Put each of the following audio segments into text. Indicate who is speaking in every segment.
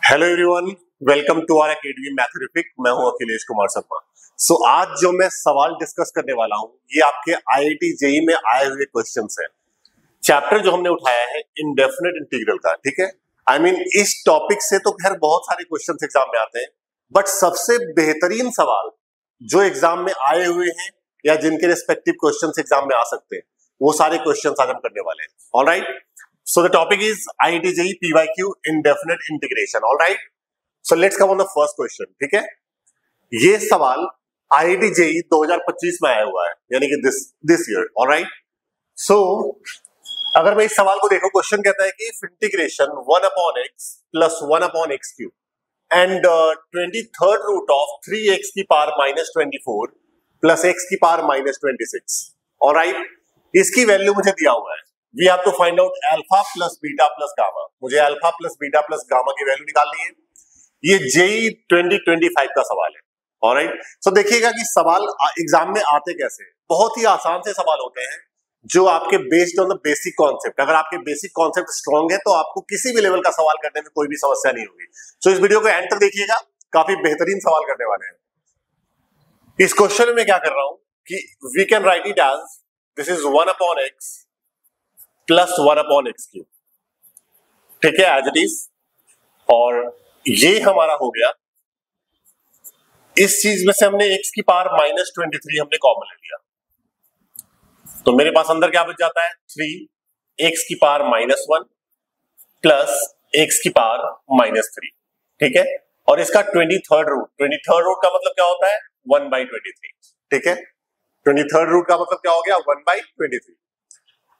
Speaker 1: Hello everyone, welcome to our academy mathematics. मैं हूं अखिलेश कुमार शर्मा। आज जो मैं सवाल डिस्कस करने वाला हूं ये आपके आईआईटी जेई में आए हुए क्वेश्चंस हैं। चैप्टर जो हमने उठाया है इंडेफिनिट इंटीग्रल का, ठीक है। आई मीन इस टॉपिक से तो खैर बहुत सारे क्वेश्चंस एग्जाम में आते हैं, बट सबसे बेहतरीन सवाल जो एग्जाम में आए हुए हैं या जिनके रिस्पेक्टिव क्वेश्चंस एग्जाम में आ सकते हैं वो सारे क्वेश्चंस आज हम करने वाले हैं। Alright, so the topic is IIT JEE PYQ indefinite integration. All right, so let's come on the first question. ठीक है, ये सवाल IIT JEE 2025 में आया हुआ है, यानी कि this year. All right, so अगर मैं इस सवाल को देखो, क्वेश्चन कहता है कि integration 1/x plus 1/x cube and 23rd root of 3x की पावर -24 plus x की पावर -26. All right, इसकी वैल्यू मुझे दिया हुआ है। We have to find out alpha plus beta plus gamma. मुझे alpha plus beta plus gamma की वैल्यू निकालनी है। ये जेई 2025 का सवाल है। ऑलराइट, सो देखिएगा कि सवाल एग्जाम में आते कैसे हैं। बहुत ही आसान से सवाल होते हैं जो आपके based on the basic concept. अगर आपके बेसिक कॉन्सेप्ट स्ट्रांग है तो आपको किसी भी लेवल का सवाल करने में कोई भी समस्या नहीं होगी। सो इस वीडियो को एंड तक देखिएगा, काफी बेहतरीन सवाल करने वाले हैं। इस क्वेश्चन में मैं क्या कर रहा हूं कि we can write it as this is 1/x plus 1/x cube, ठीक है, एज इट इज। और ये हमारा हो गया, इस चीज में से हमने x की पावर -23 हमने कॉमन ले लिया, तो मेरे पास अंदर क्या बच जाता है 3x की पावर -1 प्लस x की पावर -3, ठीक है। और इसका 23rd रूट का मतलब क्या होता है 1/23, ठीक है। 23rd रूट का मतलब क्या हो गया 1/23।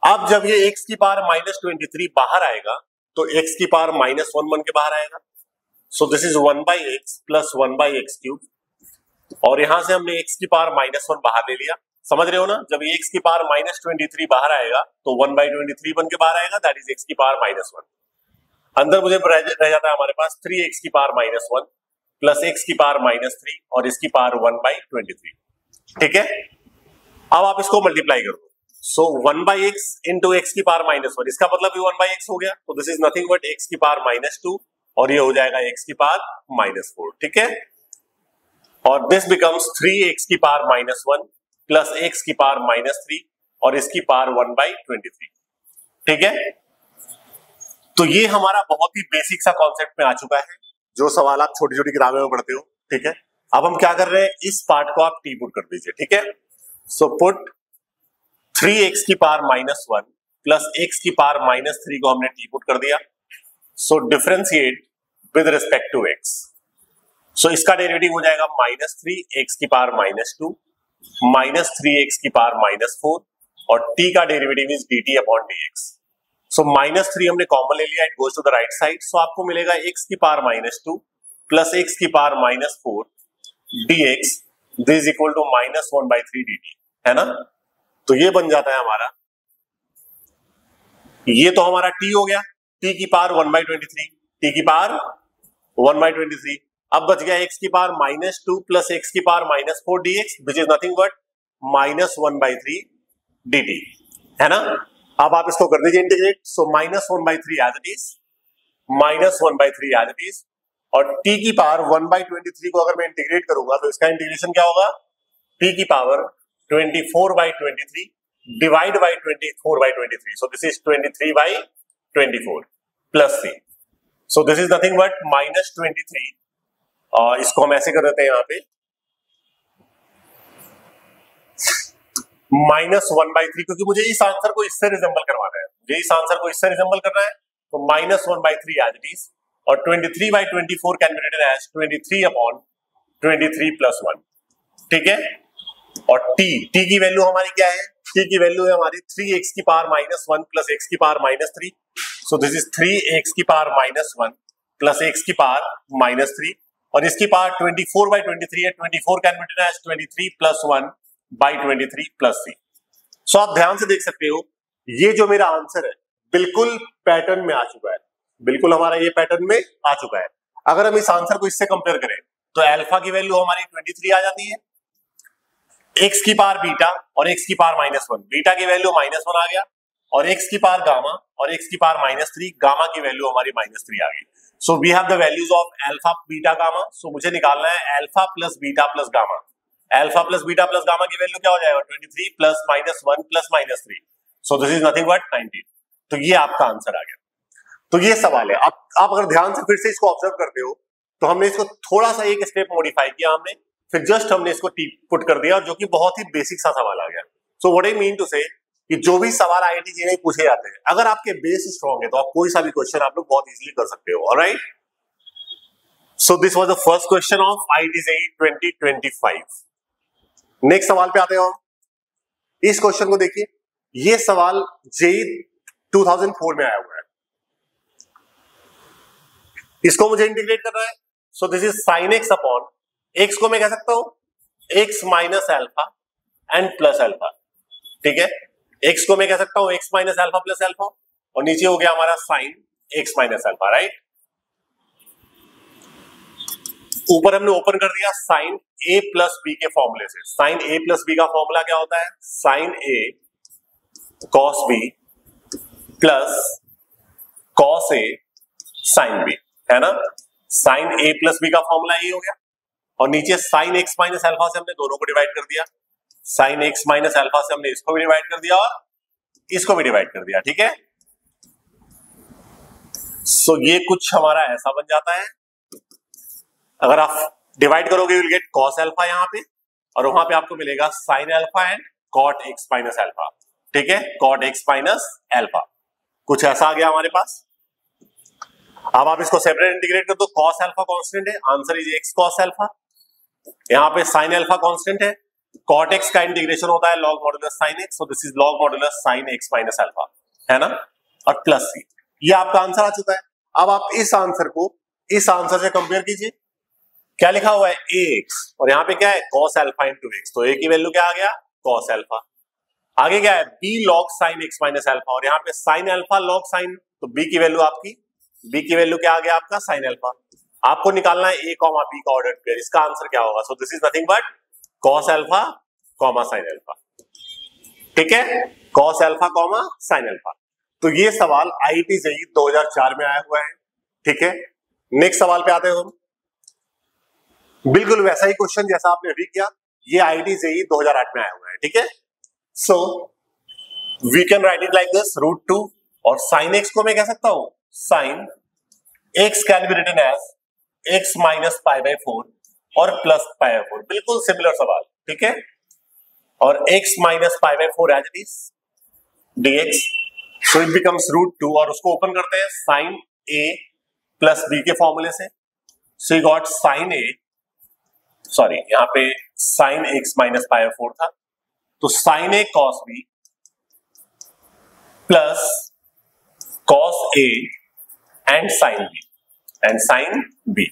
Speaker 1: अब जब ये x की पावर -23 बाहर आएगा तो x की पावर -1 बन के बाहर आएगा। सो this is 1/x plus 1/x cube. और यहां से हमने x की पावर -1 बाहर ले लिया, समझ रहे हो ना। जब ये x की पावर -23 बाहर आएगा तो 1/23 बन के बाहर आएगा, दैट इज x की पावर -1। अंदर मुझे रह जाता है हमारे पास 3x की पावर -1 प्लस x की पावर -3 और इसकी पावर 1/23, ठीक है। अब आप इसको मल्टीप्लाई कर दो। सो 1/x इंटू x की पावर -1, इसका मतलब भी 1/x हो गया, तो this is nothing but x की पावर -2 और ये हो जाएगा x की पावर -4, ठीक है। और दिस बिकम्स 3x की पावर -1 प्लस x की पावर -3 और इसकी पावर 1/23, ठीक है। तो ये हमारा बहुत ही बेसिक सा कॉन्सेप्ट में आ चुका है, जो सवाल आप छोटी छोटी किताबों में पढ़ते हो, ठीक है। अब हम क्या कर रहे हैं, इस पार्ट को आप टी पुट कर दीजिए, ठीक है। सो पुट 3x की पावर -1 प्लस x की पावर -3 को हमने टी पुट कर दिया। So differentiate with respect to x। So इसका डेरिवेटिव हो जाएगा -3x की पावर -2 -3x की पावर -4 और t का derivative is dt upon dx। So -3 हमने कॉमन ले लिया, it goes to the right side. So आपको मिलेगा x की पावर -2 प्लस x की power -4 dx, this is equal to -1/3 dt, है ना। तो ये बन जाता है हमारा, ये तो हमारा t हो गया, t की पावर 1/23, t की पावर 1/23। अब बच गया x की पावर -2 प्लस x की power -4 dx, which is nothing but -1/3 dt, है ना। अब आप इसको कर दीजिए integrate. So -1/3 as it is, -1/3 as it is, और t की पावर 1/23 को अगर मैं इंटीग्रेट करूंगा तो इसका इंटीग्रेशन क्या होगा, t की power 24/23 divide by 24/23, so this is 23/24 plus c, so this is nothing but -23। इसको हम ऐसे कर देते हैं यहाँ पे -1/3, क्योंकि मुझे इस आंसर को इससे रिजेंबल करवाना है, मुझे इस आंसर को इससे रिजेंबल करना है, तो -1/3 एज इट इज, और 23/24 can be written as 23/23 plus 1, ठीक है। और t की वैल्यू हमारी क्या है, t की वैल्यू है हमारी 3x की पावर -1 प्लस x की power -3, so this is 3x की पावर -1 प्लस x की पावर -3 और इसकी पावर 24/23 है, 24 can be written as 23 plus 1/23 plus c। So आप ध्यान से देख सकते हो, ये जो मेरा आंसर है बिल्कुल पैटर्न में आ चुका है, बिल्कुल हमारा ये पैटर्न में आ चुका है। अगर हम इस आंसर को इससे कंपेयर करें तो अल्फा की वैल्यू हमारी 23 आ जाती है, x की पावर बीटा और x की पावर -1, बीटा की वैल्यू -1 आ गया और x की पावर गामा और x की पावर -3, गामा की वैल्यू हमारी -3 आ गई। So we have the values of alpha beta gamma. So मुझे निकालना है alpha plus beta plus gamma. Alpha plus beta plus gamma की वैल्यू क्या हो जाएगा 23 plus -1 plus -3। So this is nothing but 19। तो ये आपका आंसर आ गया। तो ये सवाल है। आप अगर ध्यान से फिर से इसको ऑब्जर्व करते हो तो हमने इसको थोड़ा सा एक स्टेप मॉडिफाई किया हमने, फिर जस्ट हमने इसको पुट कर दिया, जो कि बहुत ही बेसिक सा सवाल आ गया। So what I mean to say कि जो भी सवाल आईआईटी जेईई पूछे जाते हैं, अगर आपके बेस स्ट्रांग है तो आप कोई सा भी क्वेश्चन आप लोग बहुत इजीली कर सकते हो। Alright, so this was the first question of IIT JEE 2025। Next सवाल पे आते हैं हम। इस क्वेश्चन को देखिए, ये सवाल जेईई 2004 में आया हुआ है। इसको मुझे इंटीग्रेट करना है। सो this is sine x upon x को मैं कह सकता हूं x minus alpha and plus alpha. ठीक है, एक्स को मैं कह सकता हूं x minus alpha plus alpha, और नीचे हो गया हमारा sign x minus alpha. Right, ऊपर हमने ओपन कर दिया साइन ए प्लस बी के फॉर्मूले से। साइन ए प्लस बी का फॉर्मूला क्या होता है? Sign A cos B plus cos A sine B, है ना। साइन ए प्लस बी का फॉर्मूला ये हो गया, और नीचे साइन एक्स माइनस अल्फा से हमने दोनों को डिवाइड कर दिया। साइन एक्स माइनस अल्फा से हमने इसको भी डिवाइड कर दिया और इसको भी डिवाइड कर दिया। ठीक है, सो ये कुछ हमारा ऐसा बन जाता है। अगर आप डिवाइड करोगे you will get cos alpha यहाँ पे, और वहां पे आपको मिलेगा sine alpha and cot x minus alpha. ठीक है, कॉट एक्स माइनस अल्फा, कुछ ऐसा आ गया हमारे पास। अब आप इसको सेपरेट इंटीग्रेट कर दो। कॉस अल्फा कांस्टेंट है, answer is x cos alpha. यहाँ पे साइन अल्फा कांस्टेंट है, कॉट एक्स का इंटीग्रेशन होता है log modulus sine x, so this is log modulus sign x minus alpha, है ना, और प्लस सी। ये आपका आंसर आ चुका है। अब आप इस आंसर को इस आंसर से कंपेयर कीजिए। क्या लिखा हुआ है? ए एक्स, और यहाँ पे क्या है? Cos alpha into x. तो ए की वैल्यू क्या आ गया? Cos alpha. आगे क्या है? B log sine x minus alpha, और यहाँ पे साइन अल्फा लॉग साइन, तो बी की वैल्यू आपकी, बी की वैल्यू क्या आ गया आपका? Sine alpha. आपको निकालना है ए कॉमा बी का ऑर्डर पेयर। इसका आंसर क्या होगा? So this is nothing but cos alpha comma sine alpha. ठीक है, cos alpha comma sine alpha. तो ये सवाल आईआईटी जेईई 2004 में आया हुआ है। ठीक है, नेक्स्ट सवाल पे आते हैं हम। बिल्कुल वैसा ही क्वेश्चन जैसा आपने अभी किया, ये आईआईटी जेईई 2008 में आया हुआ है। ठीक है, so we can write it like this √2, और साइन एक्स को मैं कह सकता हूं sine x can be written as x minus pi by 4 और प्लस पाई बाय 4। बिल्कुल सिमिलर सवाल। ठीक है, और x minus pi by 4 as it is dx, so it becomes √2, और उसको ओपन करते हैं साइन a प्लस b के फॉर्मूले से। So you got sine a, sorry यहाँ पे sine x minus pi by 4 था, तो sine a cos b plus cos a and sine b and sine b।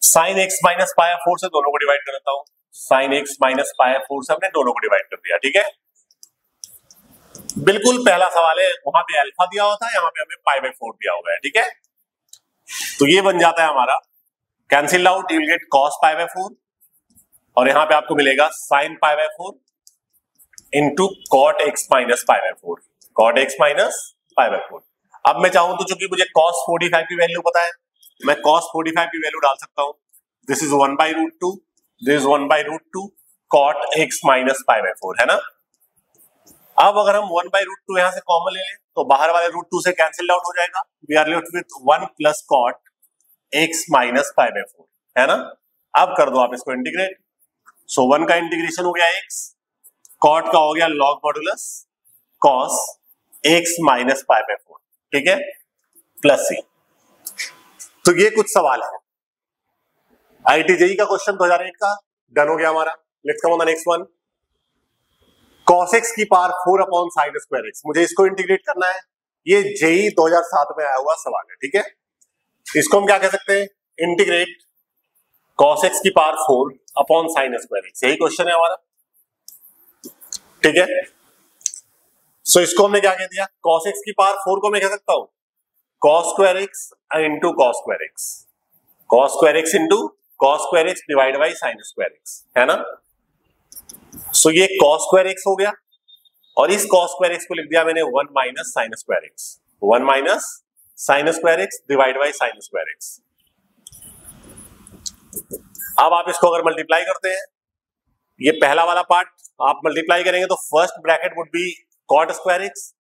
Speaker 1: Sine x minus pi by 4 से दोनों को डिवाइड कर देता हूं। Sine x minus pi by 4 से हमने दोनों को डिवाइड कर दिया। ठीक है, बिल्कुल पहला सवाल है, वहां पे अल्फा दिया हुआ था, यहाँ पे हमें पाई बाय 4 दिया हुआ है। ठीक है, तो ये बन जाता है हमारा, cancel out, you will get cos pi by 4, और यहाँ पे आपको मिलेगा sine pi by 4 into cot x minus pi by 4, cot x minus pi by 4। अब मैं चाहूं तो चूंकि मुझे cos 45 की वैल्यू पता है, मैं cos 45 की वैल्यू डाल सकता हूं। This is 1 by √2, this is 1 by √2 cot x minus pi by 4, है ना। अब अगर हम 1 बाई √2 यहां से कॉमन ले लें तो बाहर वाले √2 से कैंसिल आउट हो जाएगा। We are left with 1 plus cot x minus pi by 4, है ना। अब कर दो आप इसको इंटीग्रेट। सो 1 का इंटीग्रेशन हो गया x, cot का हो गया log modulus cos x minus pi by 4। ठीक है, प्लस सी। तो ये कुछ सवाल है आईआईटी जेईई का क्वेश्चन 2008 का डन हो गया हमारा। Let's come on the next one. cos x की power 4 upon sine square x, मुझे इसको इंटीग्रेट करना है। ये जेईई 2007 में आया हुआ सवाल है। ठीक है, इसको हम क्या कह सकते हैं? इंटीग्रेट cos x की power 4 upon sine square x, यही क्वेश्चन है हमारा। ठीक है, सो इसको हमने क्या कह दिया? cos x की पावर 4 को मैं कह सकता हूं cos square x into cos square x, cos square x into cos square x divide by sine square x, है ना। सो ये cos स्क्वायर x हो गया, और इस cos स्क्वायर एक्स को लिख दिया मैंने 1 minus sine square x, 1 minus sine square x divide by sine square x. अब आप इसको अगर मल्टीप्लाई करते हैं, ये पहला वाला पार्ट आप मल्टीप्लाई करेंगे तो first bracket would be cot square x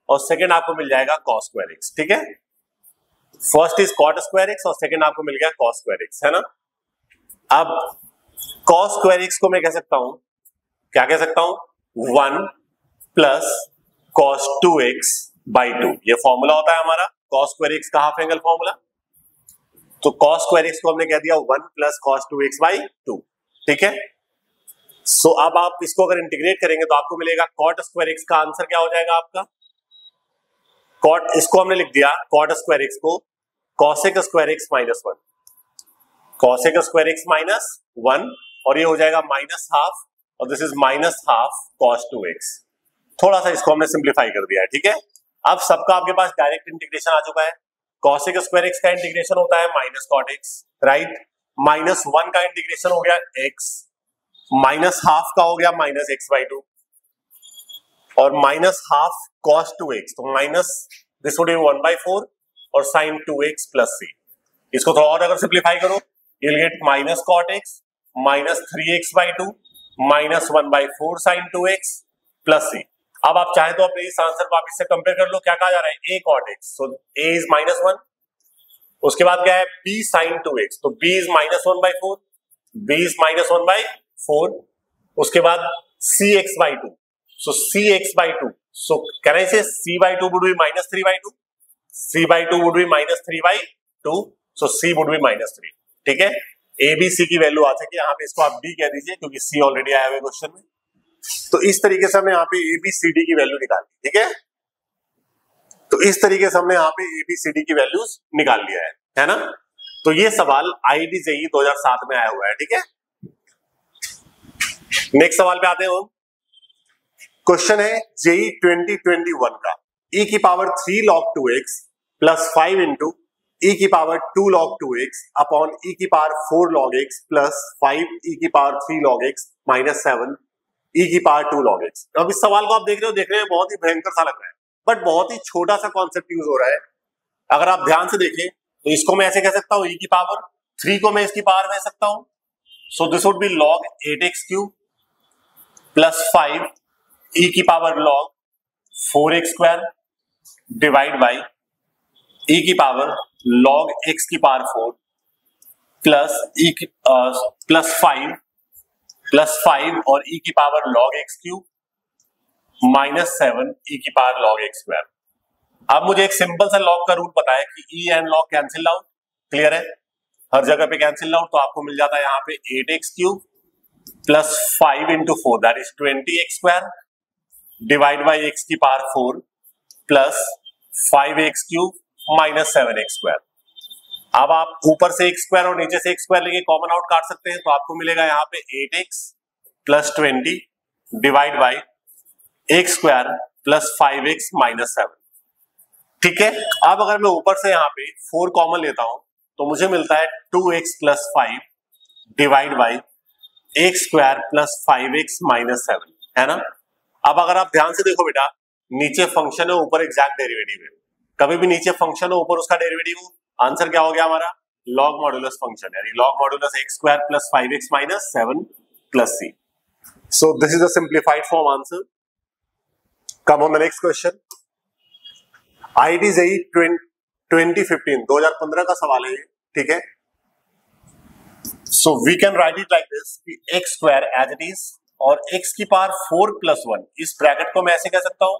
Speaker 1: और सेकंड आपको मिल जाएगा कॉस स्क्वायर एक्स। ठीक है, first is cot square x और सेकंड आपको मिल गया कॉस स्क्वायर एक्स, है ना। अब कॉस स्क्वायर एक्स को मैं कह सकता हूं, क्या कह सकता हूं, 1 प्लस कॉस 2x बाई 2, ये फॉर्मूला होता है हमारा कॉस स्क्वायर एक्स का हाफ एंगल फॉर्मूला। तो कॉस स्क्वायर एक्स को हमने कह दिया 1 प्लस कॉस 2x बाई 2। ठीक है, सो अब आप इसको अगर इंटीग्रेट करेंगे तो आपको मिलेगा कॉट स्क्वायर एक्स का आंसर क्या हो जाएगा आपका, कॉट, इसको हमने लिख दिया कॉट स्क्वायर एक्स को cosec square x minus 1, cosec square x minus 1, और ये हो जाएगा माइनस हाफ, और this is minus half cos 2x। थोड़ा सा इसको हमने सिंप्लीफाई कर दिया है। ठीक है, अब सबका आपके पास डायरेक्ट इंटीग्रेशन आ चुका है। कॉसेक स्क्वायर एक्स का इंटीग्रेशन होता है minus cot x, right, minus 1 का इंटीग्रेशन हो गया x, माइनस हाफ का हो गया माइनस एक्स बाई 2, और माइनस हाफ कॉस 2x, तो माइनस दिस वुड बी 1/4 और साइन 2x प्लस c। इसको थोड़ा और अगर सिंप्लीफाई करो, you'll get minus cot x minus 3x by 2 minus 1/4 sine 2x plus c। अब आप चाहे तो अपने इस आंसर को आप इससे कंपेयर कर लो, क्या कहा जा रहा है, a cot x, so a is minus 1, उसके बाद क्या है b sin 2x, तो b is minus 1/4, b is minus 1/4, उसके बाद cx by 2, so cx by 2, so can I से c by 2 would be minus 3/2, c by 2 would be minus 3/2, so c would be minus 3। ठीक है, a b c की value आ सके, यहाँ पे इसको आप d कह दीजिए क्योंकि c ऑलरेडी आया हुआ है क्वेश्चन में। तो इस तरीके से हमने यहाँ पे ए बी सी डी की वैल्यू निकाली। ठीक है, तो इस तरीके से हमने यहाँ पे ए बी सी डी की वैल्यूज निकाल लिया है ना। तो ये सवाल आईआईटी जेईई 2007 में आया हुआ है। ठीक है, नेक्स्ट सवाल पे आते हैं हम। क्वेश्चन है जेईई 2021 का, e की power 3 log 2x plus 5 into e की power 2 log 2x upon e की power 4 log x plus 5 e की power 3 log x minus 7 e की पावर 2 log x। अब इस सवाल को आप देखने में बहुत ही भयंकर सा लग रहा है, बट बहुत ही छोटा सा कॉन्सेप्ट यूज हो रहा है। अगर आप ध्यान से देखें तो इसको मैं ऐसे कह सकता हूं, e की पावर 3 को मैं इसकी पावर में सकता हूं, सो this would B log 8x cube plus 5 e की power log 4x square divide by e की पावर log x की पावर 4 प्लस प्लस 5 प्लस 5 और e की power log x cube minus 7 e की पावर log x स्क्वायर। अब मुझे एक simple सा log का रूल पता है कि e and log cancel out, clear है, हर जगह पे कैंसिल आउट, तो आपको मिल जाता है यहाँ पे 8x cube plus 5 into 4 that is 20x square divide by x की power 4 plus 5x cube minus 7x square. अब आप ऊपर से x स्क्वायर और नीचे से x स्क्वायर लेके कॉमन आउट काट सकते हैं, तो आपको मिलेगा यहाँ पे 8x plus 20 divide by x square plus 5x minus 7। ठीक है, अब अगर मैं ऊपर से यहाँ पे 4 कॉमन लेता हूं तो मुझे मिलता है 2x plus 5 divide by x square plus 5x minus 7, है ना। अब अगर आप ध्यान से देखो बेटा, नीचे फंक्शन है, ऊपर एग्जैक्ट डेरिवेटिव है। कभी भी नीचे फंक्शन हो ऊपर उसका डेरिवेटिव हो, आंसर क्या हो गया हमारा, लॉग मॉड्यूलस फंक्शन, यानी log modulus x square plus 5x minus 7 plus c। So this is a simplified form answer. Come on the next question. IIT JEE 2015 का सवाल है, ठीक है। So we can write it like this कि x square as it is और x की power 4 plus 1, इस bracket को मैं ऐसे कह सकता हूं,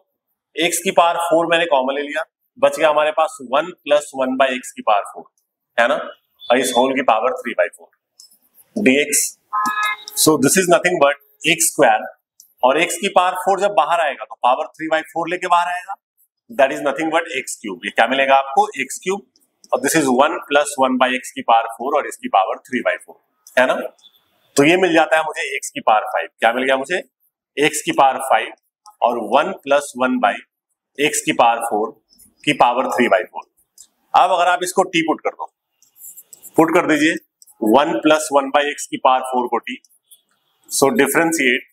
Speaker 1: x की पावर 4 मैंने कॉमन ले लिया, बच गया हमारे पास 1 प्लस 1 बाई एक्स की पावर 4, है ना, और इस होल की power 3/4 dx। So this is nothing but x square, और x की पावर 4 जब बाहर आएगा तो पावर 3/4 लेके बाहर आएगा, that is nothing but x cube. ये क्या मिलेगा आपको, x क्यूब, और this is 1 plus 1 by x की पावर 4 और इसकी पावर 3/4, है ना। तो ये मिल जाता है मुझे x की पावर 5। क्या मिल गया मुझे, x की पावर 5 और 1 प्लस 1 बाई एक्स की पावर 4 की पावर 3/4। अब अगर आप इसको t पुट कर दो, पुट कर दीजिए 1 प्लस 1 बाई एक्स की पावर 4 को t, so differentiate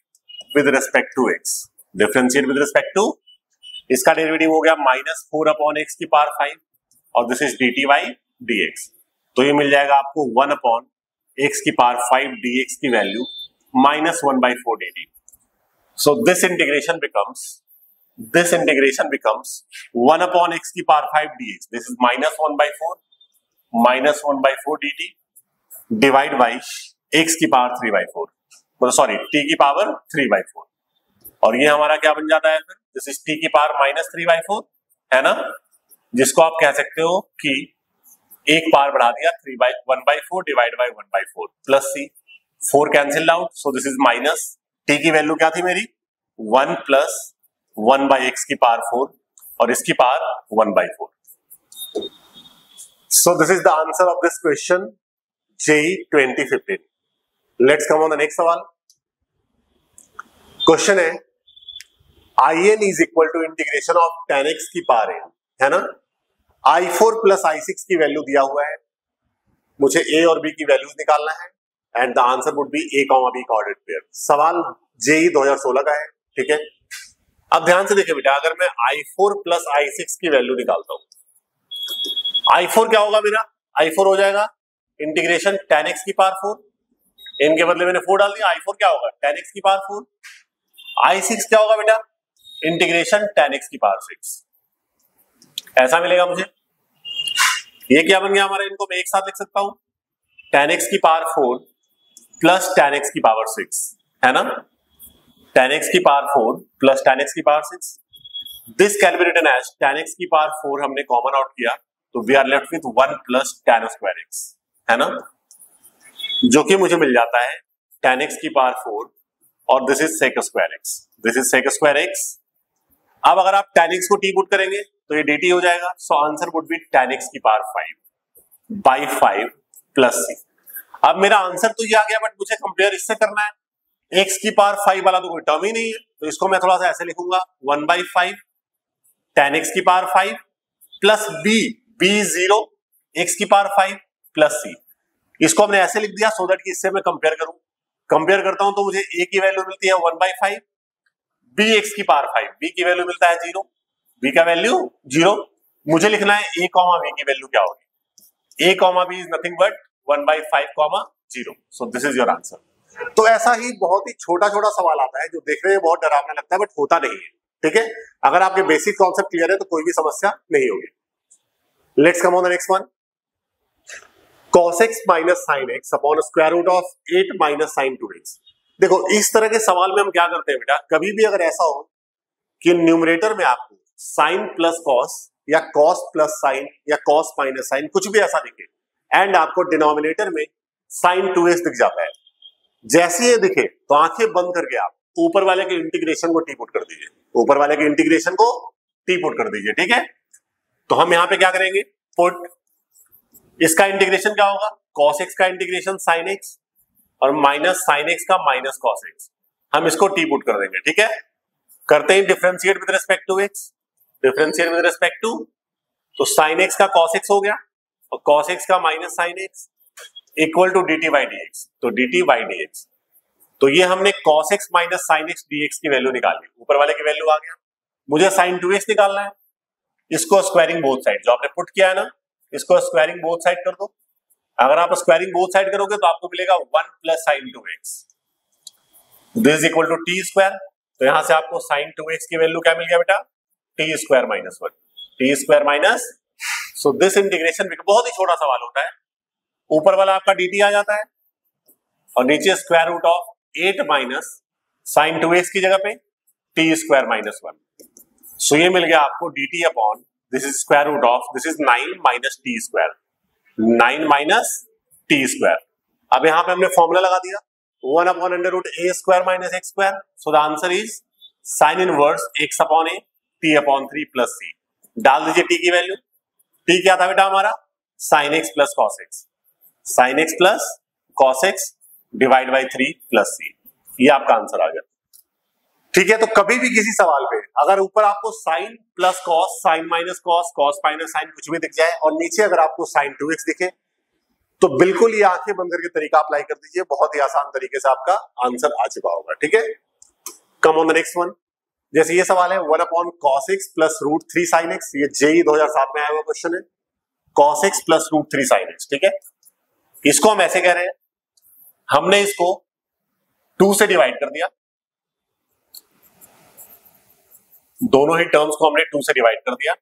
Speaker 1: with respect to x, differentiate with respect to, इसका डेरिवेटिव हो गया -4/x की पावर 5 और this is dt by dx। तो ये मिल जाएगा आपको 1/x की पावर 5 dx की value -1/4 dt। So this integration becomes 1/x की power 5 dx, this is -1/4 dt divide by x की पावर 3/4, मतलब सॉरी t की पावर 3/4, और ये हमारा क्या बन जाता है फिर, दिस इज t की पावर -3/4 है ना, जिसको आप कह सकते हो कि एक पावर बढ़ा दिया 1/4 divide by 1/4 plus c, 4 cancel out, so this is minus, t की वैल्यू क्या थी मेरी 1 प्लस 1/x की पावर 4 और इसकी power 1/4। So this is the answer of this question JEE 2015। Let's come on the next सवाल। क्वेश्चन है IN is equal to integration of tan x की पावर n, है ना, I4 प्लस I6 की value दिया हुआ है, मुझे A और B की वैल्यूज निकालना है and the answer would be A, B coordinate pair. सवाल JEE 2016 का है, ठीक है। अब ध्यान से देखिए बेटा, अगर मैं I4 प्लस I6 की वैल्यू निकालता हूं, I4 क्या होगा मेरा, I4 हो जाएगा इंटीग्रेशन tan x की पावर 4, n के बदले मैंने 4 डाल दिया, I4 क्या होगा tan x की पावर 4, I6 क्या होगा बेटा इंटीग्रेशन tan x की पावर 6, ऐसा मिलेगा मुझे। ये क्या बन गया हमारा, इनको मैं एक साथ लिख सकता हूं, tan x की पावर 4 प्लस tan x की पावर 6, है ना, tan x की पावर 4 प्लस tan x की power 6, this can be written as tan x की पावर 4 हमने कॉमन आउट किया तो we are left with 1 plus tan square x, है ना, जो कि मुझे मिल जाता है tan x की पावर 4 और this is sec square x, this is sec square x। अब अगर आप tan x को t पुट करेंगे तो ये dt हो जाएगा, so answer would be tan x की पावर 5/5 प्लस c। अब मेरा आंसर तो ये आ गया, बट मुझे कंपेयर इससे करना है, x की पावर 5 वाला तो कोई टर्म ही नहीं है, तो इसको मैं थोड़ा सा ऐसे लिखूंगा 1/5 tan x की पावर 5 प्लस b 0 x की पावर 5 प्लस c। इसको हमने ऐसे लिख दिया सो दैट कि इससे मैं कंपेयर करूं, कंपेयर करता हूं तो मुझे a की वैल्यू मिलती है 1/5, b x की पावर 5, b की वैल्यू मिलता है 0, b का वैल्यू 0, मुझे लिखना है a, b की वैल्यू क्या होगी, a, b is nothing but 1/5, 0, so this is your answer. तो ऐसा ही बहुत ही छोटा छोटा सवाल आता है जो देखने में बहुत डरावना लगता है बट होता नहीं है, ठीक है। अगर आपके बेसिक कॉन्सेप्ट क्लियर है तो कोई भी समस्या नहीं होगी। Let's come on the next one, cos x minus sin x upon square root of 8 minus sin 2x। देखो इस तरह के सवाल में हम क्या करते हैं बेटा, कभी भी अगर ऐसा हो कि न्यूमरेटर में आपको sin प्लस cos या cos प्लस sin या cos माइनस sin कुछ भी ऐसा दिखे एंड आपको डिनोमिनेटर में sin 2x दिख जाता है, जैसे ये दिखे तो आंखें बंद करके आप ऊपर वाले के इंटीग्रेशन को टी पुट कर दीजिए, ऊपर वाले के इंटीग्रेशन को टी पुट कर दीजिए, ठीक है। तो हम यहां पे क्या करेंगे, पुट, इसका इंटीग्रेशन क्या होगा, cos x का इंटीग्रेशन sin x और माइनस sin x का माइनस cos x, हम इसको टी पुट कर देंगे, ठीक है। करते हैं differentiate with respect to x, differentiate with respect to, तो sin x का cos x हो गया और cos x का minus sin x equal to dt by dx, तो dt बाई dx, तो ये हमने cos x minus sin x dx की वैल्यू निकाली, ऊपर वाले की वैल्यू आ गया, मुझे sin 2x निकालना है, इसको स्क्वायरिंग बोथ साइड, जो आपने पुट किया है ना इसको स्क्वायरिंग बोथ साइड कर दो, अगर आप स्क्वायरिंग बोथ साइड करोगे तो आपको मिलेगा 1 plus sin 2x, this is equal to t square, तो यहां से आपको sin 2x की वैल्यू क्या मिल गया बेटा, T square minus 1, T square minus, so this integration बहुत ही छोटा सवाल होता है, ऊपर वाला आपका dt आ जाता है और नीचे square root of 8 minus sin 2x की जगह पे टी स्क्वायर माइनस 1, सो ये मिल गया आपको dt upon this is square root of this is 9 minus t square, 9 minus t square. अब यहां पे हमने फॉर्मूला लगा दिया 1 upon under root a square minus x square, so the answer is sine inverse x upon a t upon 3 plus c, डाल दीजिए t की value, t क्या था बेटा हमारा sin x plus cos x, sin x plus cos x divide by 3 plus c, ये आपका answer आ गया, ठीक है। तो कभी भी किसी सवाल पे अगर ऊपर आपको sin plus cos, sin minus cos, cos minus sin कुछ भी दिख जाए और नीचे अगर आपको sin 2x दिखे तो बिल्कुल ये आंखें बंद करके तरीका अप्लाई कर दीजिए, बहुत ही आसान तरीके से आपका आंसर आ चुका होगा, ठीक है। Come on the next one, जैसे ये सवाल है 1/cos x plus √3 sin x, ये जेई 2007 में आया हुआ क्वेश्चन है, cos x plus √3 sin x, ठीक है। इसको हम ऐसे कह रहे हैं, हमने इसको 2 से डिवाइड कर दिया, दोनों ही टर्म्स को हमने 2 से डिवाइड कर दिया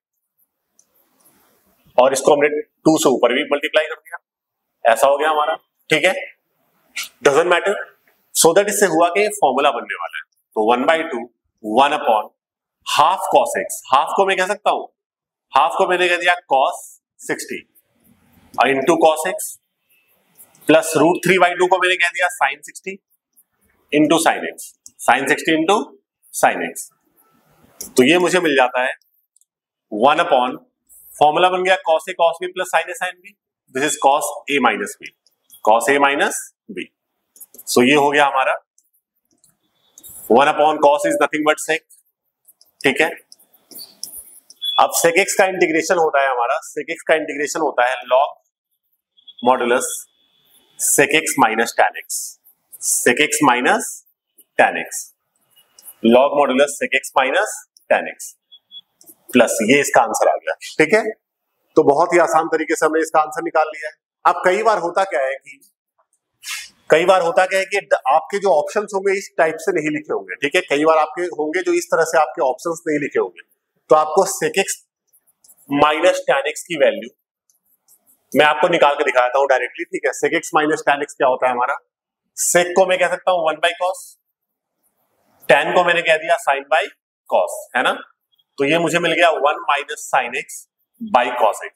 Speaker 1: और इसको हमने 2 से ऊपर भी मल्टीप्लाई कर दिया, ऐसा हो गया हमारा, ठीक है। डजंट मैटर, सो दैट इससे हुआ कि फॉर्मूला बनने वाला है, तो 1/2 1/हाफ cos x, हाफ को मैं कह सकता हूं, हाफ को मैंने कह दिया cos 60 और इंटू cos x प्लस √3/2 को मैंने कह दिया sin 60 into sin x, sin 60 into sin x, तो ये मुझे मिल जाता है 1/, फॉर्मूला बन गया cos a cos b plus sin a sin b, this is cos a minus b, cos a minus b, सो ये हो गया हमारा 1/cos is nothing but sec, ठीक है। अब sec x का इंटीग्रेशन होता है हमारा, sec x का इंटीग्रेशन होता है log modulus sec x minus tan x, sec x minus tan x, log modulus sec x minus tan x plus, ये इसका आंसर आ गया, ठीक है। तो बहुत ही आसान तरीके से हमने इसका आंसर निकाल लिया है। अब कई बार होता क्या है कि आपके जो ऑप्शंस होंगे इस टाइप से नहीं लिखे होंगे, ठीक है। कई बार आपके होंगे जो इस तरह से आपके ऑप्शंस नहीं लिखे होंगे, तो आपको sec x minus tan x की वैल्यू मैं आपको निकाल के दिखाता हूं डायरेक्टली, ठीक है। sec x minus tan x क्या होता है हमारा, sec को मैं कह सकता हूं 1/cos, tan को मैंने कह दिया sin/cos, है ना, तो ये मुझे मिल गया 1 minus sin x by cos x।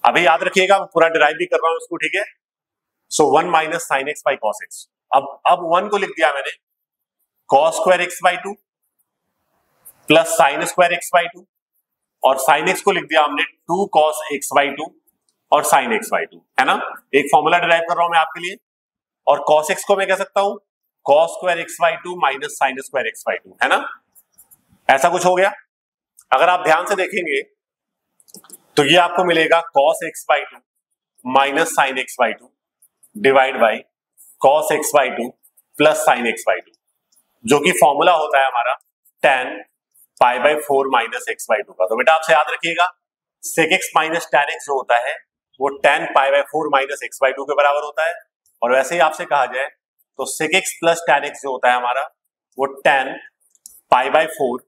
Speaker 1: अभी याद रखिएगा, पूरा डिराइव भी कर रहा हूं इसको, ठीक है। सो 1 minus sin x by cos x, अब 1 को लिख दिया मैंने cos square x/2 plus sin square x/2 और sin x को लिख दिया हमने 2 cos x/2 और sin x/2, है ना। एक फॉर्मूला डिराइव कर रहा हूं मैं आपके लिए, और cos x को मैं कह सकता हूं cos square x/2 minus sin square x/2, है ना, ऐसा कुछ हो गया। अगर आप ध्यान से देखेंगे तो ये आपको मिलेगा cos x/2 minus sin x/2 divide by cos x/2 plus sin x/2, जो कि फॉर्मूला होता है हमारा tan π/4 माइनस x/2 का। तो बेटा आपसे याद रखिएगा sec x minus tan x जो होता है वो tan π/4 माइनस x/2 के बराबर होता है, और वैसे ही आपसे कहा जाए तो sec x plus tan x जो होता है हमारा वो tan π/4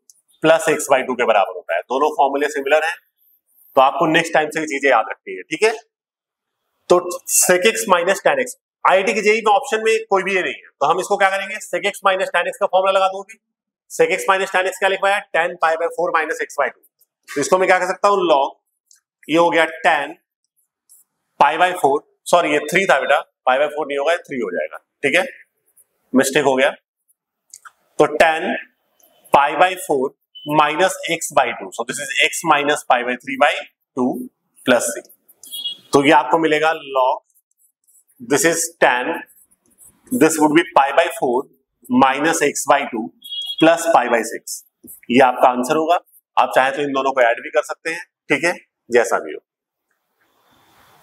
Speaker 1: प्लस x/2 के बराबर होता है। दोनों फॉर्मूले सिमिलर हैं, तो आपको नेक्स्ट टाइम से ये चीजें याद रखनी है, ठीक है। तो sec x minus tan x, IIT की जेईई में ऑप्शन में कोई भी ये नहीं है, तो हम इसको क्या करेंगे, sec x minus tan x का फॉर्मूला लगा दूंगी। sec x minus tan x क्या लिखवाया है, tan π/4 माइनस x/2, तो इसको मैं क्या कर सकता हूं, log, ये हो गया tan π/4, सॉरी ये 3 था बेटा, π/4 नहीं होगा, 3 हो जाएगा, ठीक है, मिस्टेक हो गया। तो tan π/4 minus x/2, so this is x minus π/3/2 plus c, तो ये आपको मिलेगा log, this is tan, this would be π/4 minus x/2 plus π/6, ये आपका आंसर होगा। आप चाहे तो इन दोनों को ऐड भी कर सकते हैं, ठीक है, जैसा भी हो।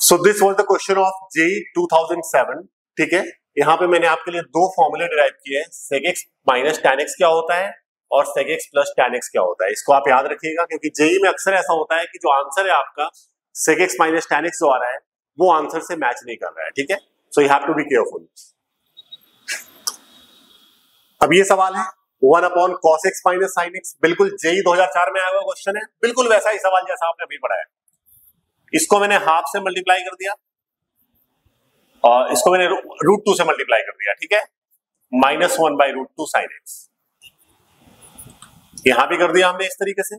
Speaker 1: So this was the question of JEE 2007, ठीक है। यहाँ पे मैंने आपके लिए 2 फॉर्मूले डिराइव किए हैं, sec x minus tan x क्या होता है और sec x plus tan x क्या होता है। इसको आप याद रखिएगा, क्योंकि जेईई में अक्सर ऐसा होता है कि जो आंसर है आपका sec x minus tan x जो आ रहा है वो आंसर से मैच नहीं कर रहा है, ठीक है। So you have to be careful. अब ये सवाल है 1/cos x minus sin x, बिल्कुल जेईई 2004 में आया हुआ क्वेश्चन है, बिल्कुल वैसा ही सवाल जैसा आपने अभी पढ़ा है। इसको मैंने हाफ से मल्टीप्लाई कर दिया और इसको मैंने √2 से मल्टीप्लाई कर दिया, ठीक है, -1/√2 sin x, यहां भी कर दिया हमने इस तरीके से।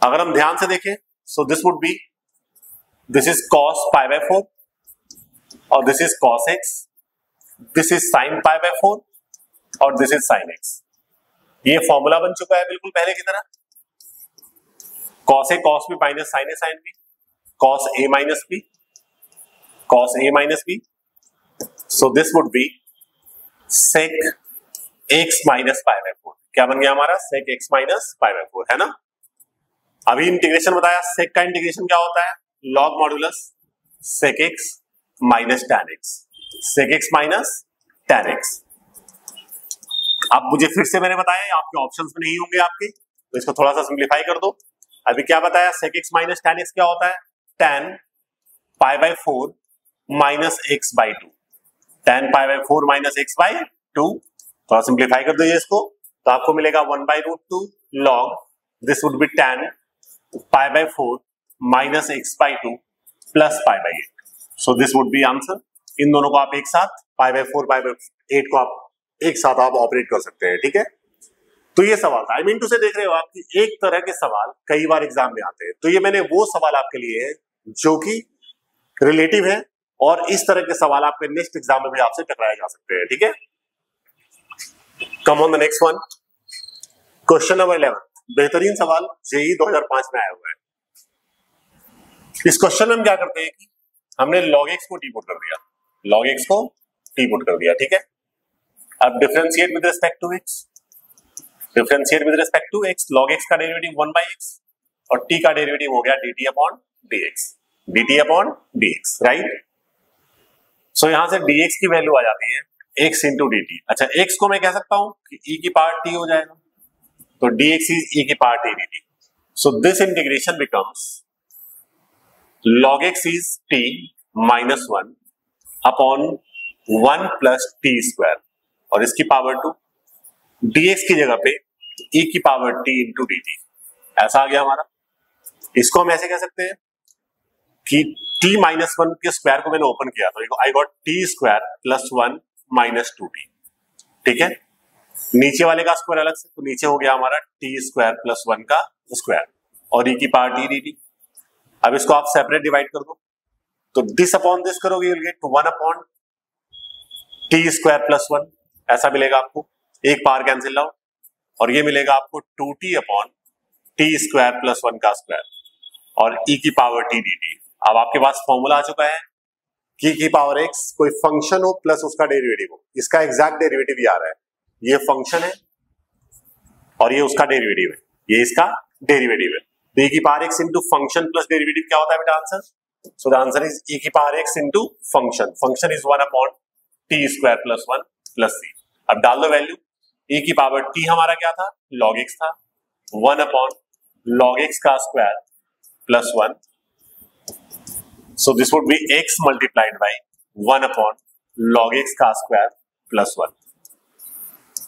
Speaker 1: अगर हम ध्यान से देखें, सो this would B, this is cos π/4 और this is cos x, this is sin π/4 और दिस इज sin x। ये फॉर्मूला बन चुका है बिल्कुल पहले की तरह, cos a cos b minus sin a sin b, cos a minus b, cos a minus b, so this would be sec x minus π/4, क्या बन गया हमारा, sec x माइनस π/4, है ना। अभी इंटीग्रेशन बताया, sec का इंटीग्रेशन क्या होता है, log modulus sec x minus tan x, sec x minus tan x, अब मुझे फिर से मैंने बताया आपके ऑप्शंस में नहीं होंगे आपके, तो इसको थोड़ा सा सिंप्लीफाई कर दो। अभी क्या बताया, sec x minus tan x क्या होता है, tan pi by 4 minus x by 2, tan pi by 4 minus x by 2। थोड़ा सिंप्लीफाई कर दो ये इसको, तो आपको मिलेगा 1 by root 2 log this would be tan pi by 4 minus x by 2 plus pi by 8। So this would be answer. इन दोनों को आप एक साथ पाई बाय 4 पाई बाय 8 को आप एक साथ आप ऑपरेट कर सकते हैं, ठीक है। तो ये सवाल था, आई मीन टू से देख रहे हो आप कि एक तरह के सवाल कई बार एग्जाम में आते हैं, तो ये मैंने वो सवाल आपके लिए है जो कि रिलेटिव है, और इस तरह के सवाल आपके नेक्स्ट एग्जाम में भी आपसे टकराए जा सकते हैं, ठीक है। Come on the next one, question number 11, बेहतरीन सवाल जेई 2005 में आया हुआ है। इस क्वेश्चन में हम क्या करते हैं कि हमने log x को टी पुट कर दिया, log x को टी पुट कर दिया, ठीक है। अब differentiate with respect to x, differentiate with respect to x, log x का डेरिवेटिव 1 बाई x और t का डेरिवेटिव हो गया dt upon dx, dt upon dx, right. So यहां से dx की वैल्यू आ जाती है x इंटू dt। अच्छा, x को मैं कह सकता हूं कि e की पावर t हो जाएगा, तो dx इज e की power t dt। So this integration becomes log x is t minus 1 upon 1 plus T square, और इसकी पावर 2, dx की जगह पे e की पावर t इंटू dt, ऐसा आ गया हमारा। इसको हम ऐसे कह सकते हैं कि t माइनस 1 के स्क्वायर को मैंने ओपन किया तो I got t square plus 1 minus 2t, ठीक है। नीचे वाले का स्क्वायर अलग से, तो नीचे हो गया हमारा t स्क्वायर प्लस 1 का स्क्वायर और e की पावर t dt। अब इसको आप सेपरेट डिवाइड कर दो, तो दिस अपॉन दिस करोगे you will gate 1 upon T square plus 1, ऐसा मिलेगा आपको, एक पावर कैंसिल आउट, और ये मिलेगा आपको 2t upon T square plus 1 का स्क्वायर और e की पावर t dt। अब आपके पास फॉर्मूला आ चुका है कि की पावर x कोई फंक्शन हो प्लस उसका डेरिवेटिव हो, इसका एग्जैक्ट डेरिवेटिव ये आ रहा है, ये फंक्शन है और ये उसका डेरिवेटिव है, ये इसका डेरिवेटिव है। तो e की power x into function plus derivative क्या होता है बेटा answer? So the answer is e की power x into function, function is 1 upon T square plus 1 plus c। अब डाल दो वैल्यू, e की पावर t हमारा क्या था, log x था, 1 अपॉन log x का square plus 1, so this would B x multiplied by 1 upon log x का square plus 1।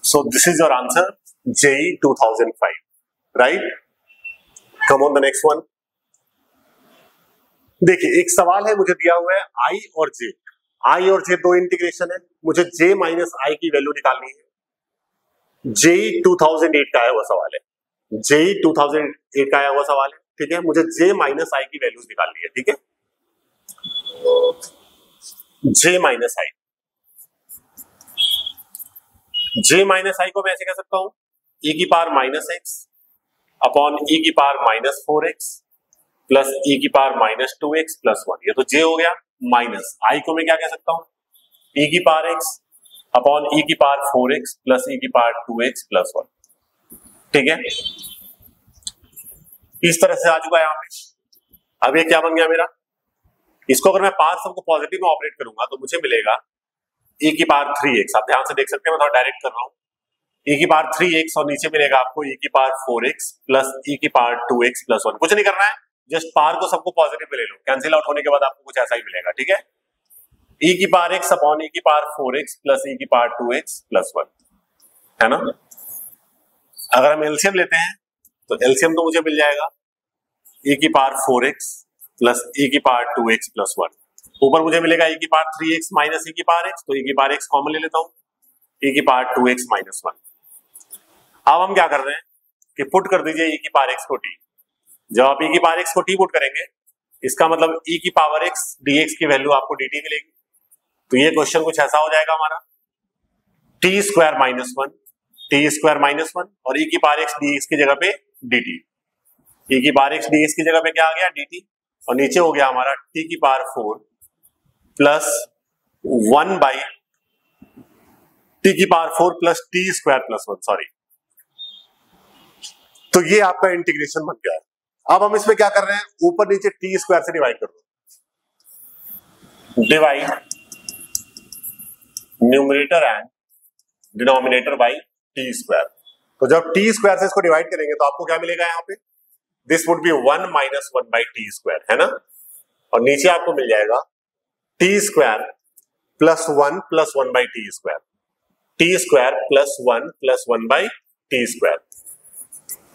Speaker 1: So this is your answer JEE 2005, right. Come on the next one, देखिए एक सवाल है मुझे दिया हुआ है i और j, i और j दो इंटीग्रेशन है, मुझे j माइनस i की वैल्यू निकालनी है। जेई 2008 का आया हुआ सवाल है, जेई 2008 का आया हुआ सवाल है, ठीक है। मुझे j माइनस i की वैल्यूज निकालनी है, ठीक है। j minus i, j minus i को मैं ऐसे कह सकता हूं e की power minus x upon e की power minus 4x plus e की पावर माइनस 2x प्लस 1, ये तो j हो गया। माइनस i को मैं क्या कह सकता हूं, e की पावर x अपॉन e की पावर 4x प्लस e की पावर 2x प्लस 1, ठीक है। इस तरह से आ चुका है यहाँ पे। अब ये क्या बन गया मेरा, इसको अगर मैं पावर सम को पॉजिटिव में ऑपरेट करूंगा तो मुझे मिलेगा e की पावर 3x, आप ध्यान से देख सकते हैं, मैं थोड़ा डायरेक्ट कर रहा हूं, e की पावर 3x और नीचे मिलेगा आपको e की पावर 4x प्लस e की पावर 2x प्लस 1। कुछ नहीं करना है, जस्ट पावर को सबको पॉजिटिव में ले लो, कैंसिल आउट होने के बाद आपको कुछ ऐसा ही मिलेगा, ठीक है। e की पावर x अपॉन e की पावर 4x प्लस e की पावर 2x प्लस 1, है ना। अगर हम एलसीएम लेते हैं तो एलसीएम तो मुझे मिल जाएगा e की पावर 4x प्लस e की पावर 2x प्लस 1, ऊपर मुझे मिलेगा e की पावर 3x माइनस e की पावर x, तो e की पावर x कॉमन ले लेता हूं, e की पावर 2x माइनस 1। अब हम क्या कर रहे हैं कि पुट कर दीजिए e की पावर x को t, जब आप e की पावर x को t पुट करेंगे इसका मतलब e की पावर x dx की वैल्यू आपको dt मिलेगी। तो ये क्वेश्चन कुछ ऐसा हो जाएगा हमारा, t square minus 1, t square minus 1 और e की पावर x dx की जगह पे dt, e की पावर x dx की जगह पे क्या आ गया dt, और नीचे हो गया हमारा t की पावर 4 प्लस 1 बाई t की power 4 plus t square plus 1, sorry. तो ये आपका इंटीग्रेशन बन गया है। अब हम इसमें क्या कर रहे हैं, ऊपर नीचे टी स्क्वायर से डिवाइड कर दो, divide numerator and denominator by T square. तो जब टी स्क्वायर से इसको डिवाइड करेंगे तो आपको क्या मिलेगा यहाँ पे, this would B 1 minus 1 by T square, है ना। और नीचे आपको मिल जाएगा T square plus 1 by T square, T square plus 1 by T square.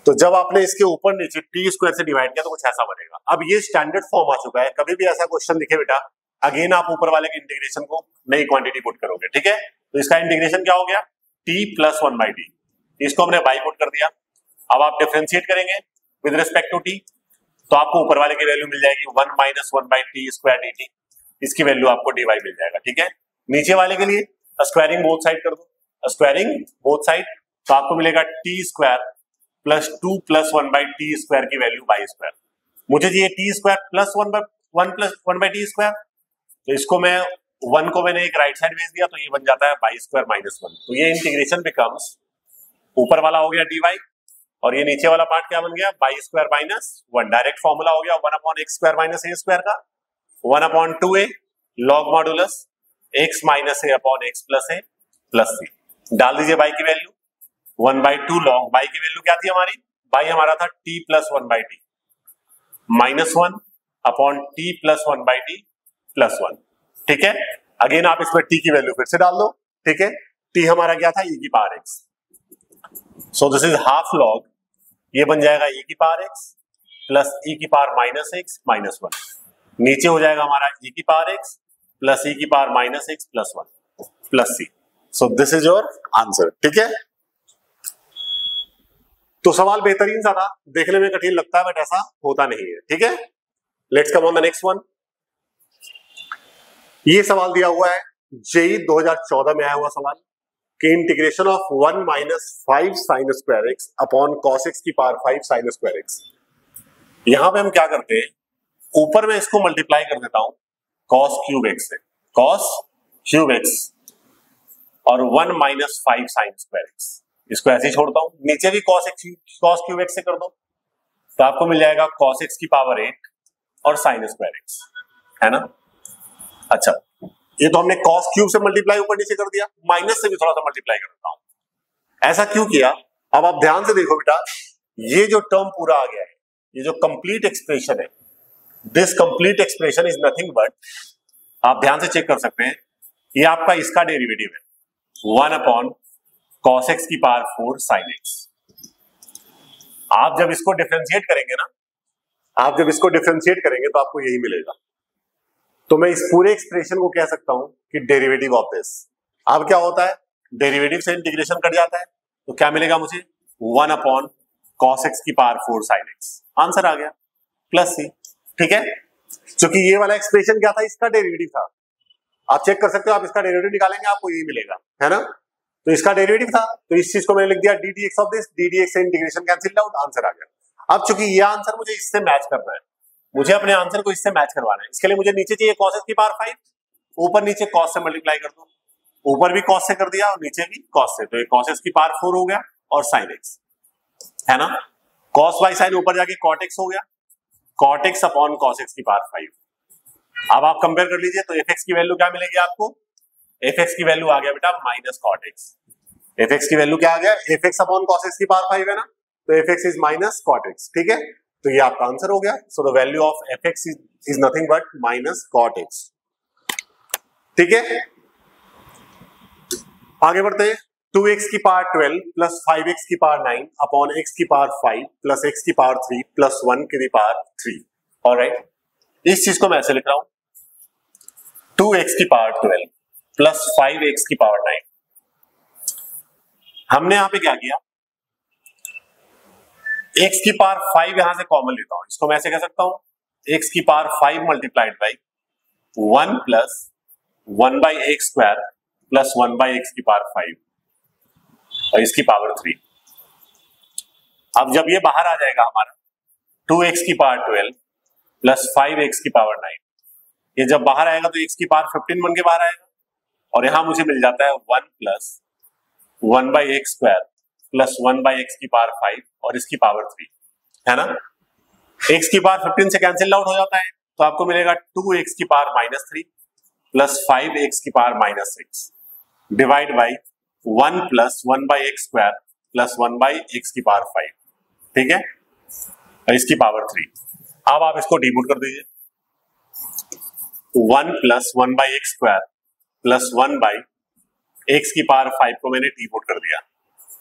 Speaker 1: तो जब आपने इसके ऊपर नीचे टी स्क्वायर से डिवाइड किया तो कुछ ऐसा बनेगा। अब ये स्टैंडर्ड फॉर्म आ चुका है, कभी भी ऐसा क्वेश्चन दिखे बेटा, अगेन आप ऊपर वाले के इंटीग्रेशन को नई क्वांटिटी पुट करोगे, ठीक है। तो इसका इंटीग्रेशन क्या हो गया, टी प्लस 1 बाई टी, इसको हमने बाई पुट कर दिया। अब आप डिफरेंशिएट करेंगे विद रिस्पेक्ट टू टी, तो आपको ऊपर वाले की वैल्यू मिल जाएगी 1 minus 1 by T square D T, इसकी वैल्यू आपको डी वाई मिल जाएगा, ठीक है। नीचे वाले के लिए स्क्वायरिंग बोथ साइड कर दो, स्क्वायरिंग बोथ साइड, तो आपको मिलेगा T square plus 2 plus 1 by T square की वैल्यू बाई स्क्वायर। मुझे चाहिए T square plus 1 by T square, तो इसको मैं 1 को मैंने एक राइट साइड भेज दिया, तो ये बन जाता है बाई स्क्वायर माइनस 1। तो ये इंटीग्रेशन बिकम्स, ऊपर वाला हो गया डी वाई और ये नीचे वाला पार्ट क्या बन गया, y square minus 1। Direct formula हो गया 1 upon x square minus a square का, 1 upon 2a log modulus x minus a upon x plus a plus c. डाल दीजिए बाई की वैल्यू 1 बाई 2 लॉग बाई की वैल्यू क्या थी हमारी, बाई हमारा था t plus 1 by t minus 1 upon t plus 1 by t plus 1, ठीक है। अगेन आप इसमें टी की वैल्यू फिर से डाल दो, ठीक है। टी हमारा क्या था, e की power x, so this is half log, ये बन जाएगा e की पावर एक्स प्लस e की पावर माइनस एक्स माइनस 1। नीचे हो जाएगा हमारा e की पावर एक्स प्लस e की power minus x plus 1 plus c. So this is your answer, ठीक है। तो सवाल बेहतरीन सा था, देखने में कठिन लगता है बट ऐसा होता नहीं है, ठीक है। Let's come on the next one. ये सवाल दिया हुआ है जेई 2014 में आया हुआ सवाल कि integration of 1 minus 5 sine square x upon cos x की पावर 5 साइन स्क्वायर एक्स। यहां पे हम क्या करते हैं, ऊपर में इसको मल्टीप्लाई कर देता हूं कॉस क्यूब एक्स से, कॉस क्यूब एक्स और 1 माइनस 5 साइन स्क्वायर एक्स, इसको ऐसे ही छोड़ता हूं। नीचे भी कॉस क्यूब एक्स से कर दो तो आपको मिल जाएगा कॉस एक्स की पावर 8 और साइन स्क्वायर एक्स, है ना। अच्छा, ये तो हमने कॉस क्यूब से मल्टीप्लाई ऊपर नीचे कर दिया, माइनस से भी थोड़ा सा मल्टीप्लाई कर देता हूं। ऐसा क्यों किया, अब आप ध्यान से देखो बेटा, ये जो टर्म पूरा आ गया है, ये जो कंप्लीट एक्सप्रेशन है, this complete expression is nothing but, आप ध्यान से चेक कर सकते हैं, ये आपका इसका डेरिवेटिव है 1 अपॉन कॉस एक्स की पावर 4 साइन एक्स। आप जब इसको डिफरेंशिएट करेंगे ना, आप जब इसको डिफरेंशिएट करेंगे तो आपको यही मिलेगा। तो मैं इस पूरे एक्सप्रेशन को कह सकता हूं कि डेरिवेटिव ऑफ दिस। अब क्या होता है, डेरिवेटिव से इंटीग्रेशन कट जाता है, तो क्या मिलेगा मुझे 1 अपॉन कॉस एक्स की पावर 4 साइन एक्स, आंसर आ गया प्लस सी, ठीक है। क्योंकि ये वाला एक्सप्रेशन क्या था, इसका डेरिवेटिव था। आप चेक कर सकते हो, आप इसका डेरिवेटिव निकालेंगे आपको यही मिलेगा, है ना। तो इसका डेरिवेटिव था, तो इस चीज को मैंने लिख दिया D D x of this, D D x से इंटीग्रेशन कैंसिल आउट, आंसर आ गया। अब चूंकि ये आंसर मुझे इससे मैच करना है, मुझे अपने आंसर को इससे मैच करवाना है, इसके लिए मुझे नीचे चाहिए cos की पावर 5, ऊपर नीचे cos से मल्टीप्लाई कर दो, ऊपर भी cos से कर दिया और नीचे भी cos से, तो ये cos की पावर 4 हो गया और sin x, है ना। cos बाई sin ऊपर जाके cot x हो गया, cot x upon cos x की पावर 5। अब आप कंपेयर कर लीजिए, तो fx की वैल्यू क्या मिलेगी आपको, fx की वैल्यू आ गया बेटा माइनस cot x, fx की वैल्यू क्या आ गया, fx अपॉन cos x की पावर 5 है ना, तो fx is minus cot x, ठीक है। तो ये आपका आंसर हो गया। So the value of fx is nothing but minus cot x, ठीक है। आगे बढ़ते हैं, 2x की पावर 12 प्लस 5x की पावर 9 अपॉन x की पावर 5 प्लस x की पावर 3 प्लस 1 की पावर 3। ऑलराइट, इस चीज को मैं ऐसे लिख रहा हूं 2x की पावर 12 प्लस 5x की पावर 9। हमने यहां पे क्या किया, x की पावर 5 यहां से कॉमन लेता हूं, इसको मैं ऐसे कह सकता हूं x की power 5 multiplied by 1 plus 1 by x square plus 1 by x की पावर 5 और इसकी पावर 3। अब जब ये बाहर आ जाएगा हमारा 2x की पावर 12 प्लस 5x की पावर 9, ये जब बाहर आएगा तो x की पावर 15 बन के बाहर आएगा और यहां मुझे मिल जाता है 1 plus 1 by x square plus 1 by x की पावर 5 और इसकी पावर 3, है ना। x की पावर 15 से कैंसिल आउट हो जाता है, तो आपको मिलेगा 2x की पावर माइनस 3 प्लस 5x की power minus 6 divide by 1 plus 1/x² plus 1/x⁵, ठीक है, इसकी पावर 3। अब आप इसको डिपुट कर दीजिए, 1 प्लस 1/x² प्लस 1/x⁵ को मैंने डिपुट कर दिया।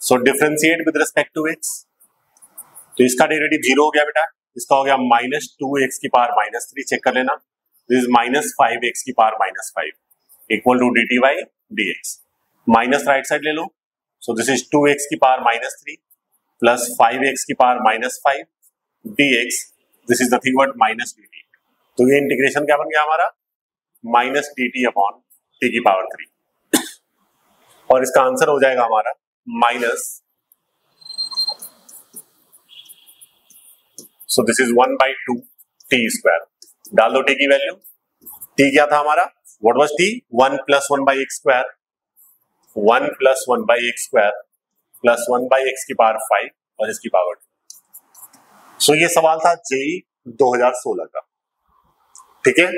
Speaker 1: So differentiate with respect to x, तो इसका डेरिवेटिव 0 हो गया बेटा, इसका हो गया -2x⁻³ चेक कर लेना, this is -5x⁻5 equal to dt/dx। Minus right side ले लो, so this is 2x⁻³ plus 5x⁻5 dx, this is nothing but -dt। तो ये इंटीग्रेशन क्या बन गया हमारा, -dt/t⁻3, और इसका आंसर हो जाएगा हमारा minus, so this is 1/2t²। डाल दो t की वैल्यू, t क्या था हमारा, what was t, 1 plus 1/x², 1 plus 1/x² plus 1/x⁵ और इसकी पावर 2। सो ये सवाल था जेई 2016 का, ठीक है।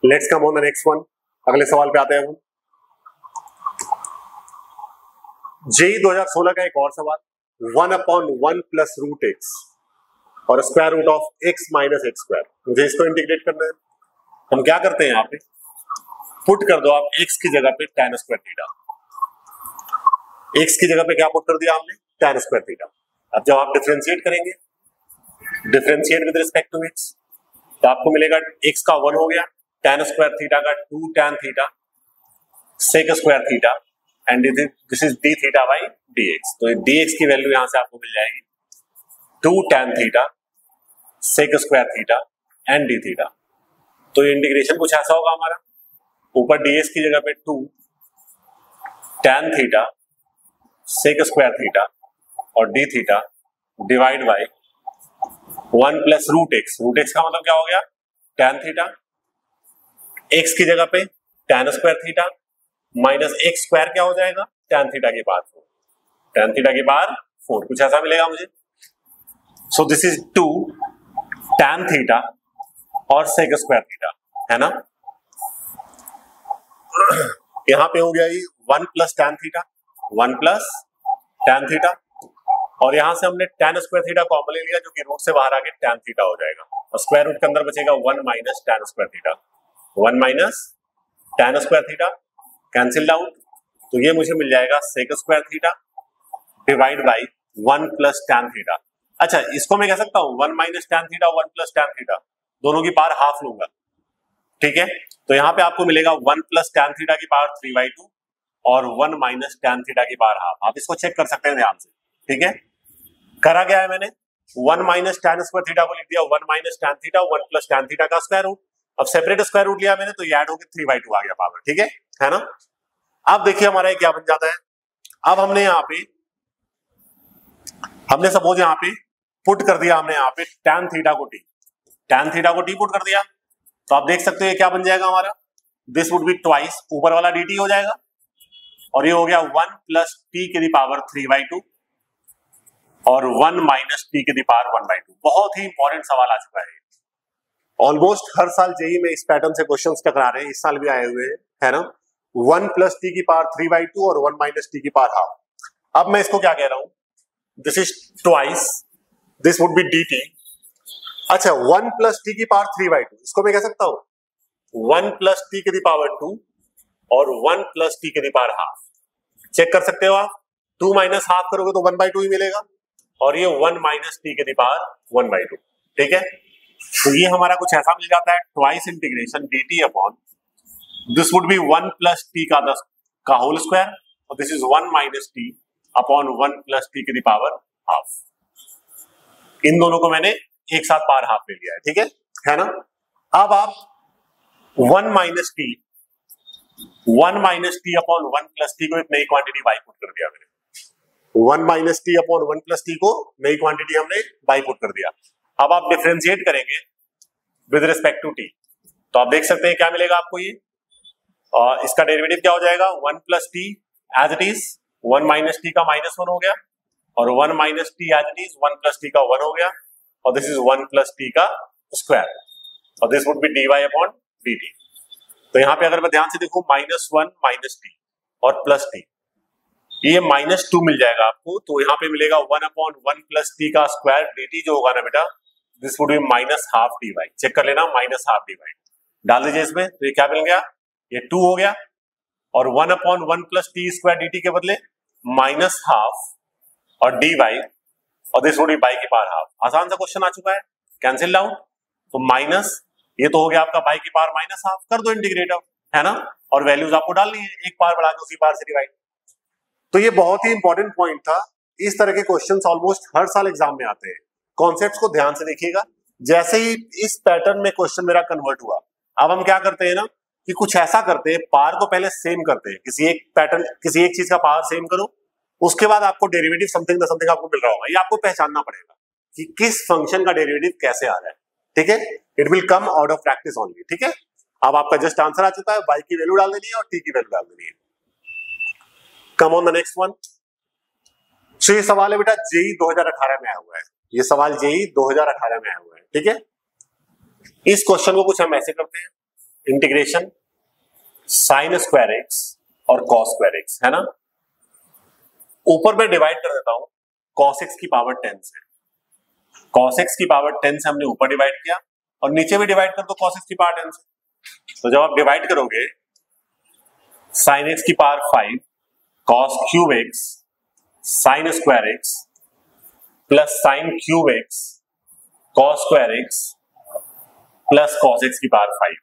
Speaker 1: Let's come on the next one, अगले सवाल पे आते हैं हम। जेई 2016 का एक और सवाल, 1/1 प्लस रूट एक्स और square root of x minus x²। मुझे इसको इंटीग्रेट करना है। हम क्या करते हैं, यहाँ पे पुट कर दो आप x की जगह पे tan² थीटा, x की जगह पे क्या पुट कर दिया हमने, tan² थीटा। अब जब आप डिफरेंशिएट करेंगे, differentiate with respect to x, तो आपको मिलेगा x का 1 हो गया, tan² थीटा का 2 tan theta sec² theta, and this is d θ/dx। तो dx की वैल्यू यहां से आपको मिल जाएगी 2 tan theta sec² theta and d theta. तो इंटीग्रेशन कुछ ऐसा होगा हमारा, ऊपर dx की जगह पे 2 tan थीटा sec² थीटा और d theta divide by 1 plus root x. Root x का मतलब क्या हो गया, tan थीटा, x की जगह पे tan² थीटा माइनस x² क्या हो जाएगा, tan थीटा की पावर 4, tan थीटा की पावर 4, कुछ ऐसा मिलेगा मुझे। सो दिस इज 2 tan थीटा और sec² थीटा, है ना। यहां पे हो गया ये 1 plus tan theta, 1 plus tan theta, और यहां से हमने tan² थीटा कॉमन ले लिया, जो कि रूट से बाहर आके tan थीटा हो जाएगा, और स्क्वायर रूट के अंदर बचेगा 1 minus tan² theta, 1 minus tan² theta cancel out, तो ये मुझे मिल जाएगा sec² theta divide by 1 plus tan theta. अच्छा, इसको मैं कह सकता हूं 1 minus tan theta 1 plus tan theta, दोनों की पावर हाफ लूंगा, ठीक है। तो यहां पे आपको मिलेगा 1 प्लस tan थीटा की पावर 3/2 और 1 माइनस tan थीटा की पावर हाफ। आप इसको चेक कर सकते हैं ध्यान से, ठीक है। करा गया है मैंने 1 माइनस tan² थीटा को लिख दिया 1 minus tan theta 1 plus tan theta का स्क्वायर रूट। अब सेपरेट स्क्वायर रूट लिया मैंने, तो ये ऐड होकर 3/2 आ गया पावर, ठीक है ना। अब देखिए हमारा क्या बन जाता है। अब हमने यहाँ पे सपोज यहाँ पे पुट कर दिया, हमने यहाँ पे tan थीटा को t पुट कर दिया, तो आप देख सकते हैं क्या बन जाएगा हमारा, दिस वुड बी ट्वाइस, ऊपर वाला dt हो जाएगा, और ये हो गया 1 प्लस t की पावर 3/2 और 1 माइनस t की पावर 1/2। बहुत ही इंपॉर्टेंट सवाल आ चुका है, ऑलमोस्ट हर साल जेई में इस पैटर्न से क्वेश्चंस टकरा रहे हैं, इस साल भी आए हुए हैं, है ना। 1 प्लस t की पावर 3/2 और 1 माइनस t की पावर हाफ। अब मैं इसको क्या कह रहा हूं, this is twice, this would B dt। अच्छा, 1 प्लस t की पावर 3/2, इसको मैं कह सकता हूं 1 प्लस t की पावर 2 और 1 प्लस t की पावर हाफ। चेक कर सकते हो आप, 2 माइनस हाफ करोगे तो 1/2 ही मिलेगा, और ये 1 माइनस t की पावर 1/2, ठीक है। तो ये हमारा कुछ ऐसा मिल जाता है, twice integration dt upon this would B 1 plus t का होल स्क्वायर, और this is 1 minus t upon 1 plus t की पावर हाफ। इन दोनों को मैंने एक साथ पावर हाफ ले लिया है, ठीक है ना। अब आप 1 minus t upon 1 plus t को एक नई क्वांटिटी बाई पुट कर दिया मैंने, 1 minus t upon 1 plus t को नई क्वांटिटी हमने बाई पुट कर दिया। अब आप डिफरेंशिएट करेंगे विद रिस्पेक्ट टू t, तो आप देख सकते हैं क्या मिलेगा आपको ये, और इसका डेरिवेटिव क्या हो जाएगा, 1 plus t as it is, 1 minus t का -1 हो गया, और 1 minus t as it is 1 plus t का 1 हो गया, और दिस इज 1 प्लस t का स्क्वायर, और this would be dy upon dt। तो यहाँ पे अगर मैं ध्यान से देखूं -1 माइनस t, और प्लस टी, ये -2 मिल जाएगा आपको। तो यहाँ पे मिलेगा 1/1 प्लस टी का स्क्वायर dt जो होगा ना बेटा, this would be -12 dy। Check कर लेना, -12 dy डाल दीजिए इसमें, तो ये क्या मिल गया, ये 2 हो गया, और 1/1 प्लस टी स्क्वायर dt के बदले -12 और dy, और दिस वुड बी बाई की पावर हाफ। आसान सा क्वेश्चन आ चुका है, कैंसिल आउट, तो माइनस, ये तो हो गया आपका बाई की पावर -12, कर दो इंटीग्रेटर, है ना, और वैल्यूज आपको डालनी है, एक पावर बढ़ा के उसी पावर से डिवाइड। तो ये बहुत ही इंपॉर्टेंट पॉइंट था। इस तरह के क्वेश्चंस ऑलमोस्ट हर साल एग्जाम में आते हैं। कॉन्सेप्ट्स को ध्यान से देखिएगा। जैसे ही इस पैटर्न में क्वेश्चन मेरा कन्वर्ट हुआ, अब हम क्या करते हैं ना कि कुछ ऐसा करते हैं, पावर को पहले सेम करते हैं, किसी एक पैटर्न, किसी एक चीज का पावर सेम करो, उसके बाद आपको डेरिवेटिव समथिंग समथिंग आपको मिल रहा होगा, ये आपको पहचानना पड़ेगा कि किस फंक्शन का डेरिवेटिव कैसे आ रहा है। ठीक है, it will come out of practice only. ठीक है, अब आपका जस्ट आंसर आ चुका है, y की वैल्यू डाल देनी है और t की वैल्यू डाल देनी है। Come on the next one. So ये सवाल है बेटा जेई 2018 में आया हुआ है, ये सवाल जेई 2018 में आया हुआ है। ठीक है, इस क्वेश्चन को कुछ हम ऐसे करते हैं, इंटीग्रेशन साइन स्क्वायर एक्स और कॉस स्क्वायर एक्स, है ना, ऊपर में डिवाइड कर देता हूं कॉस एक्स की पावर 10 से, कॉस एक्स की पावर 10 से हमने ऊपर डिवाइड किया, और नीचे भी डिवाइड कर दो कॉस एक्स की पावर 10 से। तो जब आप डिवाइड करोगे साइन एक्स की power 5 cos cube x sine square x plus sine cube x cos square x plus cos x की पावर 5,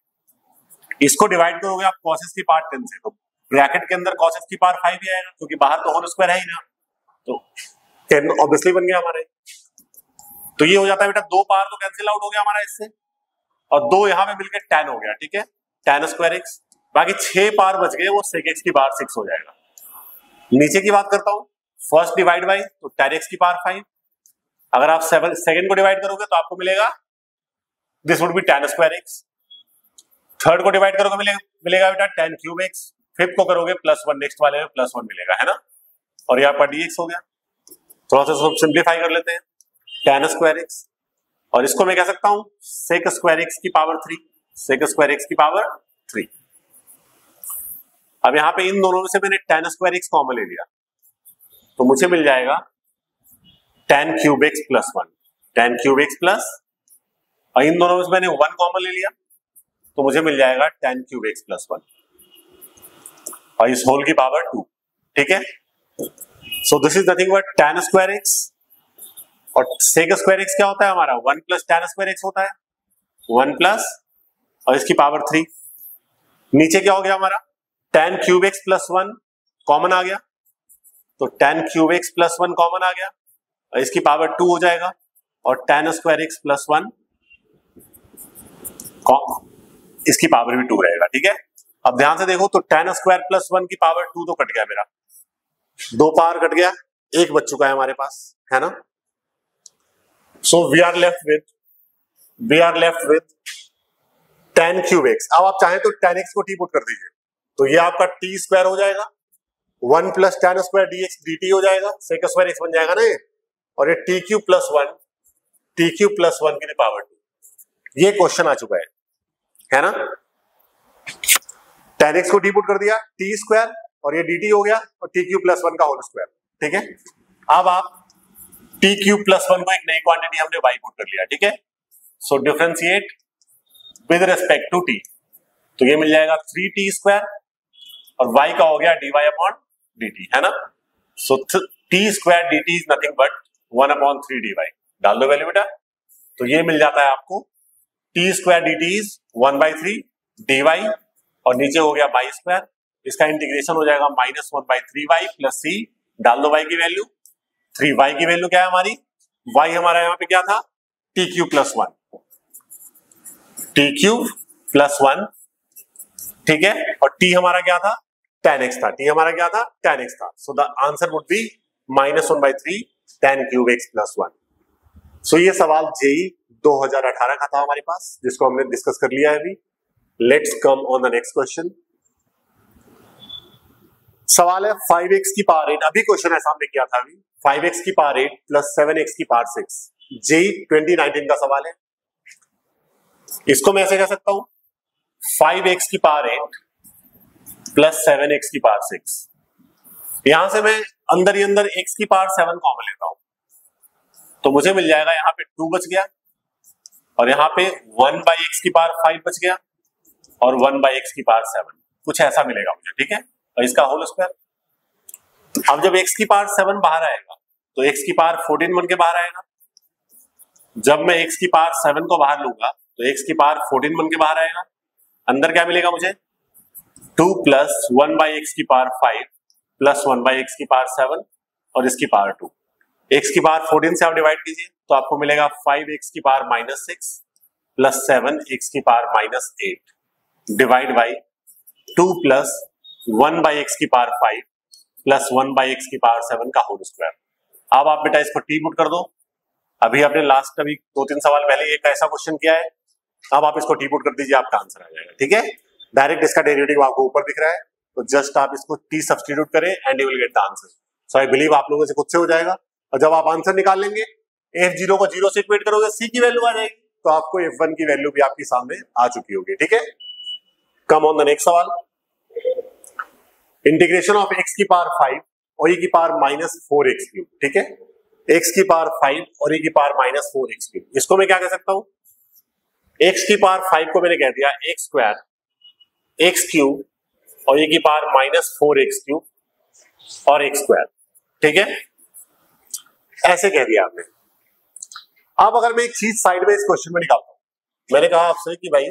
Speaker 1: इसको डिवाइड करोगे आप कॉस एक्स की पावर 10 से, तो ब्रैकेट के अंदर कॉस एक्स की पावर 5 ही आएगा, क्योंकि बाहर तो होल स्क्वायर है ही ना, तो 10 ऑब्वियसली बन गया हमारे। तो ये हो जाता है बेटा, दो पावर तो कैंसिल आउट हो गया हमारा इससे, और दो यहां पे मिलकर 10 हो गया। ठीक है, tan स्क्वायर एक्स, बाकी 6 पावर बच गए, वो sec x की पावर 6 हो जाएगा। नीचे की बात करता हूं, फर्स्ट डिवाइड बाई, तो tan x की पावर 5, अगर आप सेकंड को डिवाइड करोगे तो आपको मिलेगा this would be tan square x, third को डिवाइड करोगे मिलेगा बेटा tan क्यूब एक्स, फिफ्थ को करोगे +1, नेक्स्ट वाले में +1 मिलेगा, है ना, और यहाँ पर dx हो गया। थोड़ा सा सिंप्लीफाई कर लेते हैं, tan स्क्वायर एक्स, और इसको मैं कह सकता हूं sec स्क्वायर एक्स की पावर 3, sec स्क्वायर एक्स की पावर 3। अब यहां पे इन दोनों में से मैंने tan स्क्वायर एक्स कॉमन ले लिया, तो मुझे मिल जाएगा tan cube x plus 1, tan cube x plus, और इन दोनों में से मैंने 1 कॉमन ले लिया, तो मुझे मिल जाएगा tan क्यूब एक्स प्लस 1, और इस होल की पावर 2। ठीक है, सो this is nothing but tan square x, और sec स्क्वायर एक्स क्या होता है हमारा, 1 प्लस tan स्क्वायर एक्स होता है, 1 प्लस और इसकी पावर 3। नीचे क्या हो गया हमारा, tan cube x plus 1 common आ गया, तो tan cube x plus 1 common आ गया, और इसकी पावर 2 हो जाएगा, और tan स्क्वायर एक्स प्लस 1 इसकी पावर भी 2 रहेगा। ठीक है, अब ध्यान से देखो, तो tan स्क्वायर प्लस 1 की पावर 2 तो कट गया मेरा, दो पावर कट गया, एक बच चुका है हमारे पास, है ना। So we are left with tan cube x. अब आप चाहें तो tan x को t पुट कर दीजिए, तो ये आपका t स्क्वायर हो जाएगा, 1 plus tan square dx dt हो जाएगा, sec स्क्वायर x बन जाएगा ना ये, और ये t क्यूब प्लस 1 की पावर 2। ये क्वेश्चन आ चुका है ना। tan x को t पुट कर दिया, t स्क्वायर और ये dt हो गया, और t क्यूब प्लस 1 का होल स्क्वायर। ठीक है, अब आप t क्यूब प्लस 1 को एक नई क्वांटिटी हमने y पुट कर लिया। ठीक है, so differentiate with respect to t, तो ये मिल जाएगा 3t स्क्वायर, और y का हो गया dy अपॉन dt, है ना। सो t square dt is nothing but 1/3 dy, डाल दो वैल्यू बेटा, तो ये मिल जाता है आपको t square dt is 1/3 dy, और नीचे हो गया y स्क्वायर, इसका इंटीग्रेशन हो जाएगा -1/3y प्लस c, डाल दो y की वैल्यू, 3y की वैल्यू क्या है हमारी, y हमारा यहाँ पे क्या था, t cube plus 1, t cube plus 1। ठीक है, और t हमारा क्या था, tan x था, t हमारा क्या था, tan x था। सो the answer would be -1/3 tan cube x plus 1। सो ये सवाल जेई 2018 का था हमारे पास, जिसको हमने डिस्कस कर लिया है अभी। Let's come on the next question. सवाल है 5x की पावर 8, अभी क्वेश्चन ऐसा हमने किया था अभी, 5x की पावर 8 प्लस 7x की पावर 6, जेई 2019 का सवाल है। इसको मैं ऐसे कह सकता हूं 5x की पावर 8 प्लस 7x की पावर 6। यहां से मैं अंदर ही अंदर x की पावर 7 कॉमन लेता हूं, तो मुझे मिल जाएगा यहाँ पे 2 बच गया, और यहाँ पे 1/x की पावर 5 बच गया, और 1/x की पावर 7, कुछ ऐसा मिलेगा मुझे, ठीक है। और इसका होल स्क्वायर। अब जब x की पावर 7 बाहर आएगा तो x की पावर 14 बन के बाहर आएगा। जब मैं x की पावर 7 को बाहर लूंगा तो x की पावर 14 बन के बाहर आएगा। अंदर क्या मिलेगा मुझे, 2 प्लस 1/x की पावर 5 प्लस 1/x की पावर 7 और इसकी पावर 2। x की पावर 14 से आप डिवाइड कीजिए तो आपको मिलेगा 5x की पावर -6 प्लस 7x की power -8 divide by 2 plus 1/x की पावर 5 प्लस 1/x की पावर 7 का होल स्क्वायर। अब आप बेटा इसको टी पुट कर दो। अभी आपने लास्ट अभी 2-3 सवाल पहले एक ऐसा क्वेश्चन किया है, अब आप इसको टी पुट कर दीजिए, आपका आंसर आ जाएगा, ठीक है। डायरेक्ट इसका डेरिवेटिव आपको ऊपर दिख रहा है, तो जस्ट आप इसको टी सब्स्टिट्यूट करें and you will get the answer. So I believe आप लोगों से खुद से हो जाएगा। और जब आप आंसर निकाल लेंगे, f0 को 0 से इक्वेट करोगे, c की वैल्यू आ जाएगी, तो आपको f1 की वैल्यू भी आपके सामने आ चुकी होगी, ठीक है। कम ऑन द नेक्स्ट सवाल। इंटीग्रेशन ऑफ x की पावर 5 और e की पावर -4x क्यूब, ठीक है। x की पावर 5 और e की पावर -4x क्यूब, इसको मैं क्या कह सकता हूं, x की पावर 5 को मैंने कह दिया x स्क्वायर x क्यूब और e की पावर -4x क्यूब और x स्क्वायर, ठीक है, ऐसे कह दिया आपने। अब अगर मैं एक चीज साइड में इस क्वेश्चन में निकालता हूं, मैंने कहा आपसे कि भाई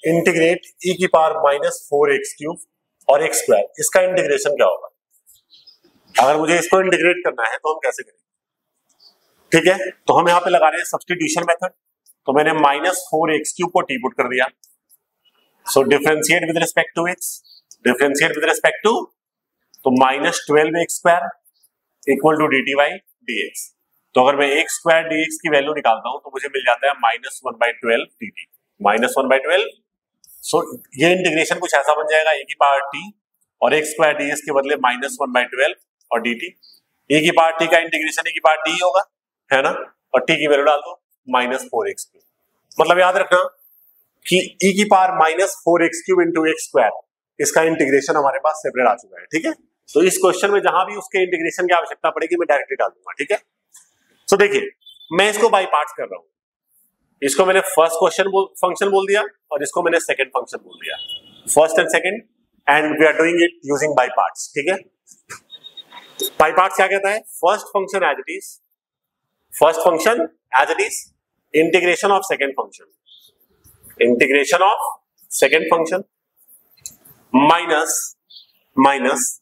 Speaker 1: इंटीग्रेट e की पावर -4x क्यूब और x स्क्वायर, इसका इंटीग्रेशन क्या होगा। अगर मुझे इसको इंटीग्रेट करना है तो हम कैसे करेंगे, ठीक है। तो हम यहाँ पे लगा रहे हैं सब्स्टिट्यूशन मेथड, तो मैंने -4x क्यूब को टी पुट कर दिया। So differentiate with respect to x, differentiate with respect to, तो -12x square equal to dt by dx। तो अगर मैं x स्क्वायर dx की वैल्यू निकालता हूं तो मुझे मिल जाता है -1/12 dt, -1/12। सो ये इंटीग्रेशन कुछ ऐसा बन जाएगा, e की पावर t और x स्क्वायर ds के बदले -1/12 और dt। e की पावर t का इंटीग्रेशन e की पावर t होगा, है ना, और t की वैल्यू डाल दो -4x क्यूब। मतलब याद रखना कि e की power -4x cube into x square, इसका इंटीग्रेशन हमारे पास सेपरेट आ चुका है, ठीक है। तो इस क्वेश्चन में जहां भी उसके इंटीग्रेशन की आवश्यकता पड़ेगी मैं डायरेक्टली डाल दूंगा, ठीक है। सो देखिए मैं इसको बाई पार्ट्स कर रहा हूं, इसको मैंने फर्स्ट क्वेश्चन फंक्शन बोल दिया और इसको मैंने सेकंड फंक्शन बोल दिया, first and second, and we are doing it using by parts, ठीक है। बाई पार्ट्स क्या कहता है, first function as it is, first function as it is, integration of second function, integration of second function minus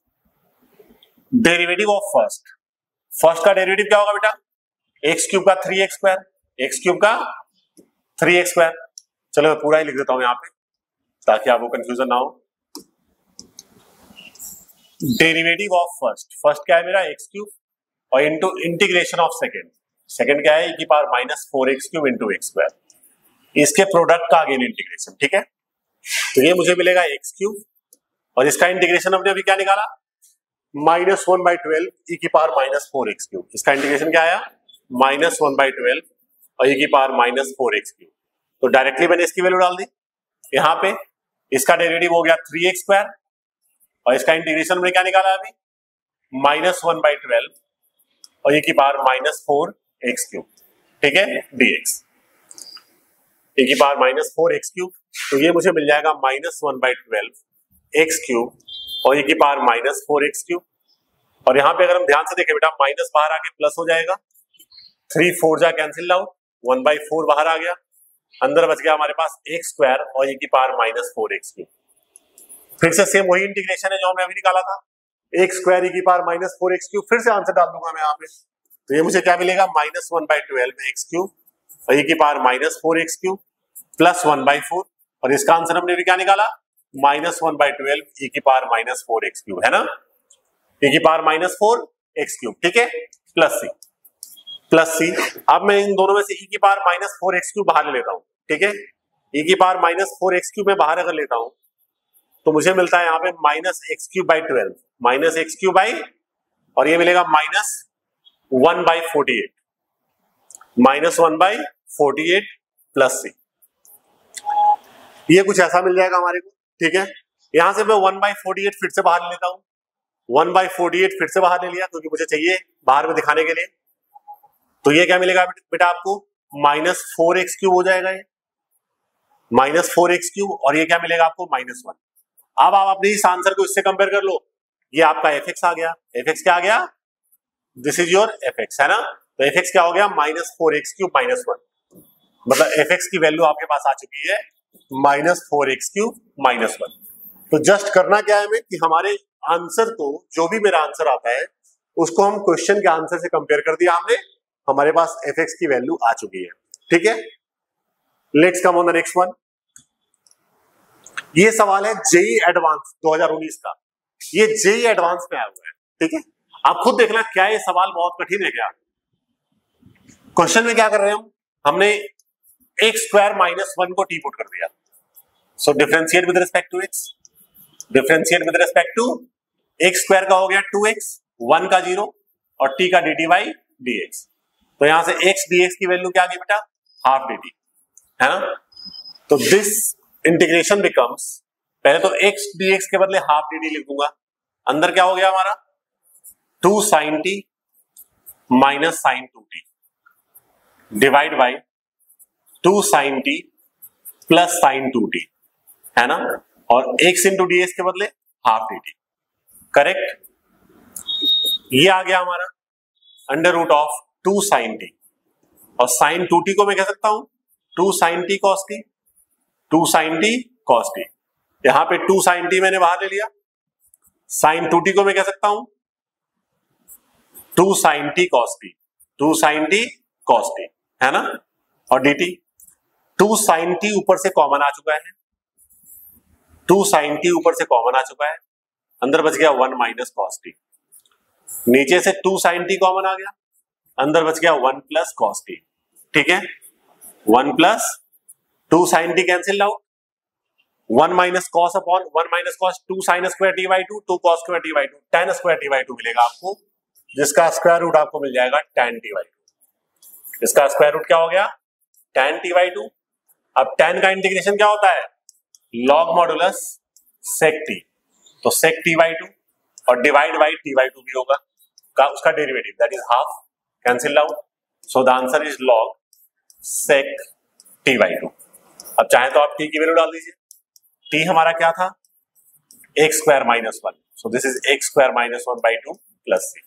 Speaker 1: derivative of first. First का derivative क्या होगा बेटा, x cube का 3x स्क्वायर, एक्स क्यूब का 3x square. चलो मैं पूरा ही लिख देता हूं यहां पे ताकि आपको कंफ्यूजन ना हो। डेरिवेटिव ऑफ फर्स्ट, फर्स्ट क्या है मेरा एक्स क्यूब, और into integration of second, second क्या है e की power -4x cube into x square, इसके प्रोडक्ट का अगेन इंटीग्रेशन, ठीक है। तो ये मुझे मिलेगा एक्स क्यूब और इसका इंटीग्रेशन हमने अभी क्या निकाला, -1/12 e की पावर -4x क्यूब, इसका इंटीग्रेशन क्या आया, -1/12 और e की पावर -4x क्यूब। तो डायरेक्टली मैंने इसकी वैल्यू डाल दी यहाँ पे, इसका डेरिवेटिव हो गया 3x स्क्वायर और इसका इंटीग्रेशन में क्या निकाला अभी, -1/12 और e की पावर -4x क्यूब, ठीक है, dx, e की पावर -4x क्यूब। तो ये मुझे मिल जाएगा -1/12 x क्यूब और e की पावर -4x क्यूब। और यहाँ पे अगर हम ध्यान से देखें बेटा, माइनस बाहर आके प्लस हो जाएगा, 3 4 जा कैंसिल आउट, 1/4 बाहर आ गया, अंदर बच गया हमारे पास x स्क्वायर और e की पावर -4x क्यूब। फिर से सेम वही इंटीग्रेशन है जो हमने अभी निकाला था, x स्क्वायर e की पावर -4x क्यूब, फिर से आंसर डाल दूंगा मैं यहाँ पे। तो ये मुझे क्या मिलेगा, -1/12 x क्यूब और e की पावर -4x क्यूब प्लस 1/4, और इसका आंसर हमने भी क्या निकाला, -1/12 e की पावर -4x क्यूब, है ना, e की पावर -4x क्यूब, ठीक है, प्लस सी। अब मैं इन दोनों में से e की पावर -4x क्यूब बाहर ले लेता हूं, ठीक है, e की पावर -4x क्यूब में बाहर अगर लेता हूं तो मुझे मिलता है यहाँ पे -x³/12, -x³ और ये मिलेगा -1/48, -1/48 प्लस सी। ये कुछ ऐसा मिल जाएगा हमारे को, ठीक है। यहां से मैं 1/48 फिर से बाहर ले लेता हूं, 1/48 फिर से बाहर ले लिया क्योंकि मुझे चाहिए बाहर में दिखाने के लिए। तो ये क्या मिलेगा बेटा आपको, -4x³ हो जाएगा ये, -4x³, और ये क्या मिलेगा आपको, -1। अब आप अपने इस आंसर को इससे कंपेयर कर लो, ये आपका fx आ गया, fx क्या आ गया, दिस इज योर fx, है ना। तो fx क्या हो गया, -4x³ -1, मतलब fx की वैल्यू आपके पास आ चुकी है -4x³ -1। तो जस्ट करना क्या है हमें कि हमारे आंसर को, जो भी मेरा आंसर आता है उसको हम क्वेश्चन के आंसर से कंपेयर कर दिया हमने, हमारे पास fx की वैल्यू आ चुकी है, ठीक है। Let's come on the next one. ये सवाल है जेई एडवांस 2019 का, ये जेई एडवांस में आया हुआ है, ठीक है। आप खुद देखना क्या ये सवाल बहुत कठिन है क्या। क्वेश्चन में क्या कर रहे हैं हमने x² -1 को टी पुट कर दिया, so differentiate with respect to x, differentiate with respect to x² का हो गया 2x, 1 का 0 और t का dt/dx। तो यहां से x dx की वैल्यू क्या आ गई बेटा, हाफ dt, है ना। तो दिस इंटीग्रेशन बिकम्स, पहले तो x dx के बदले हाफ dt लिख दूंगा, अंदर क्या हो गया हमारा 2 sin t minus sin 2t divide by 2 sin t plus sin 2t, है ना। और x इंटू डी के बदले हाफ dt, करेक्ट। ये आ गया हमारा √2 sin t, और sin 2t को मैं कह सकता हूं 2 sin t cos t, 2 sin t cos t। यहां पे 2 sin t मैंने बाहर ले लिया, sin 2t को मैं कह सकता हूं 2 sin t cos t, 2 sin t cos t, है ना। और dt 2 sin t ऊपर से कॉमन आ चुका है, 2 sin t ऊपर से कॉमन आ चुका है, अंदर बच गया 1 माइनस cos t, नीचे से 2 sin t कॉमन आ गया, अंदर बच गया 1 प्लस cos t, ठीक है। 1 plus 2 sin t cancel out, 1 minus cos upon 1 minus cos 2 sin square t/2, 2 cos square t/2, tan square t/2 मिलेगा आपको, जिसका स्क्वायर रूट आपको मिल जाएगा tan t/2। इसका स्क्वायर रूट क्या हो गया, tan t/2। अब tan का इंटीग्रेशन क्या होता है, log मॉडुलस sec t, तो sec t/2 और डिवाइड बाई t/2 भी होगा का उसका derivative, that is half, cancel out, so the answer is log sec t/2। अब चाहे तो आप t की वैल्यू डाल दीजिए, t हमारा क्या था, x² -1, so this is x² -1/2 plus c।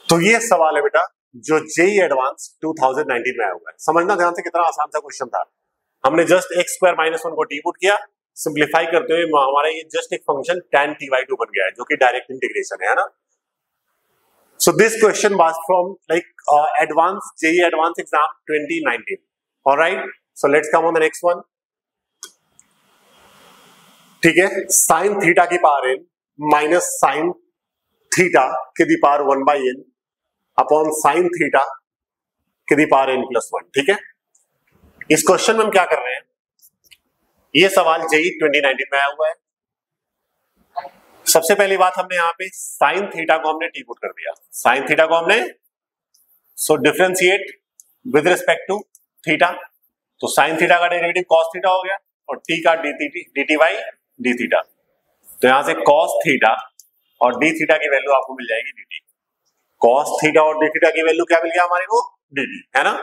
Speaker 1: तो ये सवाल है बेटा जो जेई एडवांस 2019 में आया हुआ है, समझना ध्यान से कितना आसान सा क्वेश्चन था। हमने जस्ट x² -1 को टी पुट किया, सिंप्लीफाई करते हुए हमारा ये जस्ट एक फंक्शन tan t/2 बन गया है, जो कि डायरेक्ट इंटीग्रेशन है ना। So this question was from like advance JEE advance exam 2019, alright. So let's come on the next one, ठीक है। sin थीटा की power n minus sin theta की the power 1/n upon sin theta की the power n+1, ठीक है। इस question में हम क्या कर रहे हैं, ये सवाल जेई 2019 में आया हुआ है। सबसे पहली बात, हमने यहाँ पे sin थीटा को हमने टी पुट कर दिया, sin थीटा को हमने, so differentiate with respect to theta, तो sin थीटा का डेरिवेटिव cos थीटा हो गया और t का dt/d थीटा, तो यहां से cos थीटा और d थीटा की वैल्यू आपको मिल जाएगी dt। cos थीटा और d थीटा की वैल्यू क्या मिल गया हमारे को, dt, है ना।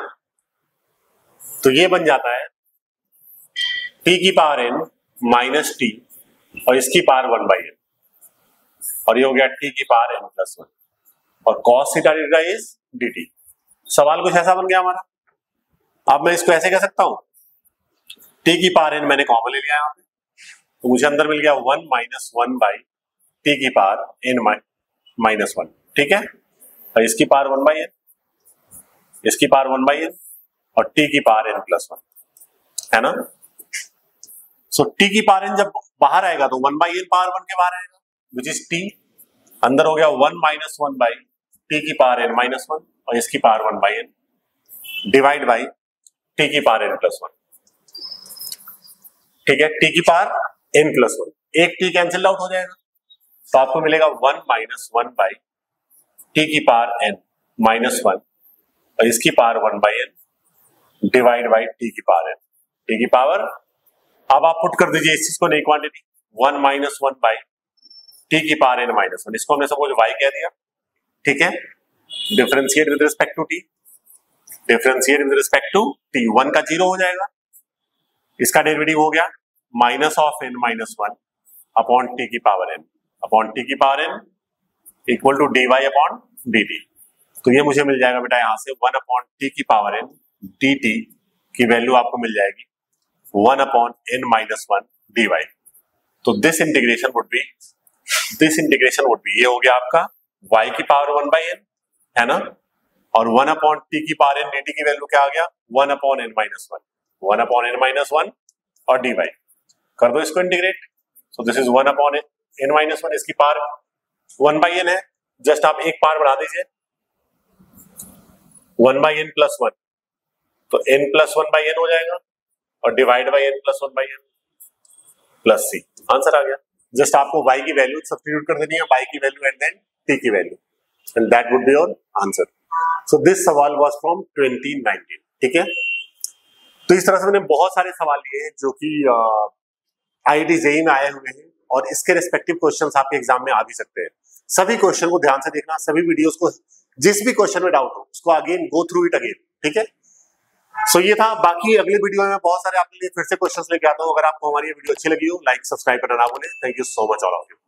Speaker 1: तो ये बन जाता है t की पावर n माइनस t और इसकी पावर 1/n, और ये हो गया t की पावर n+1 और cos theta theta is dt। सवाल कुछ ऐसा बन गया हमारा। अब मैं इसको ऐसे कह सकता हूं, t की पावर n मैंने कॉमन ले लिया यहाँ पे, तो मुझे अंदर मिल गया 1 माइनस 1/t की पावर n -1, ठीक है। और इसकी पावर 1/n, इसकी पावर 1/n और t की पावर n+1, है ना। सो t की पावर n जब बाहर आएगा तो 1/n पावर 1 के बाहर आएगा, विच इज t, अंदर हो गया 1 माइनस 1/t की पावर n-1 और इसकी power 1/n divide by t की पावर n+1, ठीक है। t की पावर n+1, एक t कैंसिल आउट हो जाएगा, तो आपको मिलेगा 1 माइनस 1/t की पावर n-1 और इसकी power 1/n divide by t की पावर n, t की पावर। अब आप पुट कर दीजिए इस चीज को नई क्वांटिटी, 1 माइनस 1 बाई टी की पावर n माइनस 1, इसको हमने सपोज y कह दिया, ठीक है। Differentiate with respect to t, differentiate with respect to t, 1 का 0 हो जाएगा, इसका डेरिवेटिव हो गया minus of n minus 1 upon t की पावर n, अपॉन टी की power n equal to dy upon dt। तो ये मुझे मिल जाएगा बेटा यहां से 1 अपॉन टी की पावर n dt की वैल्यू आपको मिल जाएगी 1 अपॉन n माइनस 1 dy। तो दिस इंटीग्रेशन वुड बी ये हो गया आपका y की पावर 1 बाई n, है ना, और 1 अपॉन टी की पावर n dt की वैल्यू क्या आ गया 1 upon n minus 1, 1 upon n minus 1 और dy। कर दो इसको integrate, so this is 1 upon n minus 1, इसकी पावर 1 बाई n है, जस्ट आप एक पावर बढ़ा दीजिए 1 बाई n प्लस 1, तो n प्लस 1 बाई n हो जाएगा और divide by n plus 1 by n plus c, answer आ गया। जस्ट आपको y की वैल्यू सब्स्टिट्यूट कर देनी है, y की वैल्यू एंड देन t की value, and that would be your answer. So this सवाल वाज फ्रॉम 2019, ठीक है। तो इस तरह से मैंने बहुत सारे सवाल लिए हैं जो कि आईआईटी जेईई में आए हुए हैं और इसके रिस्पेक्टिव क्वेश्चंस आपके एग्जाम में आ भी सकते हैं। सभी क्वेश्चन को ध्यान से देखना, सभी वीडियोस को, जिस भी क्वेश्चन में डाउट हो उसको again go through it again, ठीक है। सो ये था, बाकी अगले वीडियो में बहुत सारे आपके लिए फिर से क्वेश्चंस लेके आता हूं। अगर आपको हमारी वीडियो अच्छी लगी हो, लाइक सब्सक्राइब करना ना भूलें। Thank you so much all of you.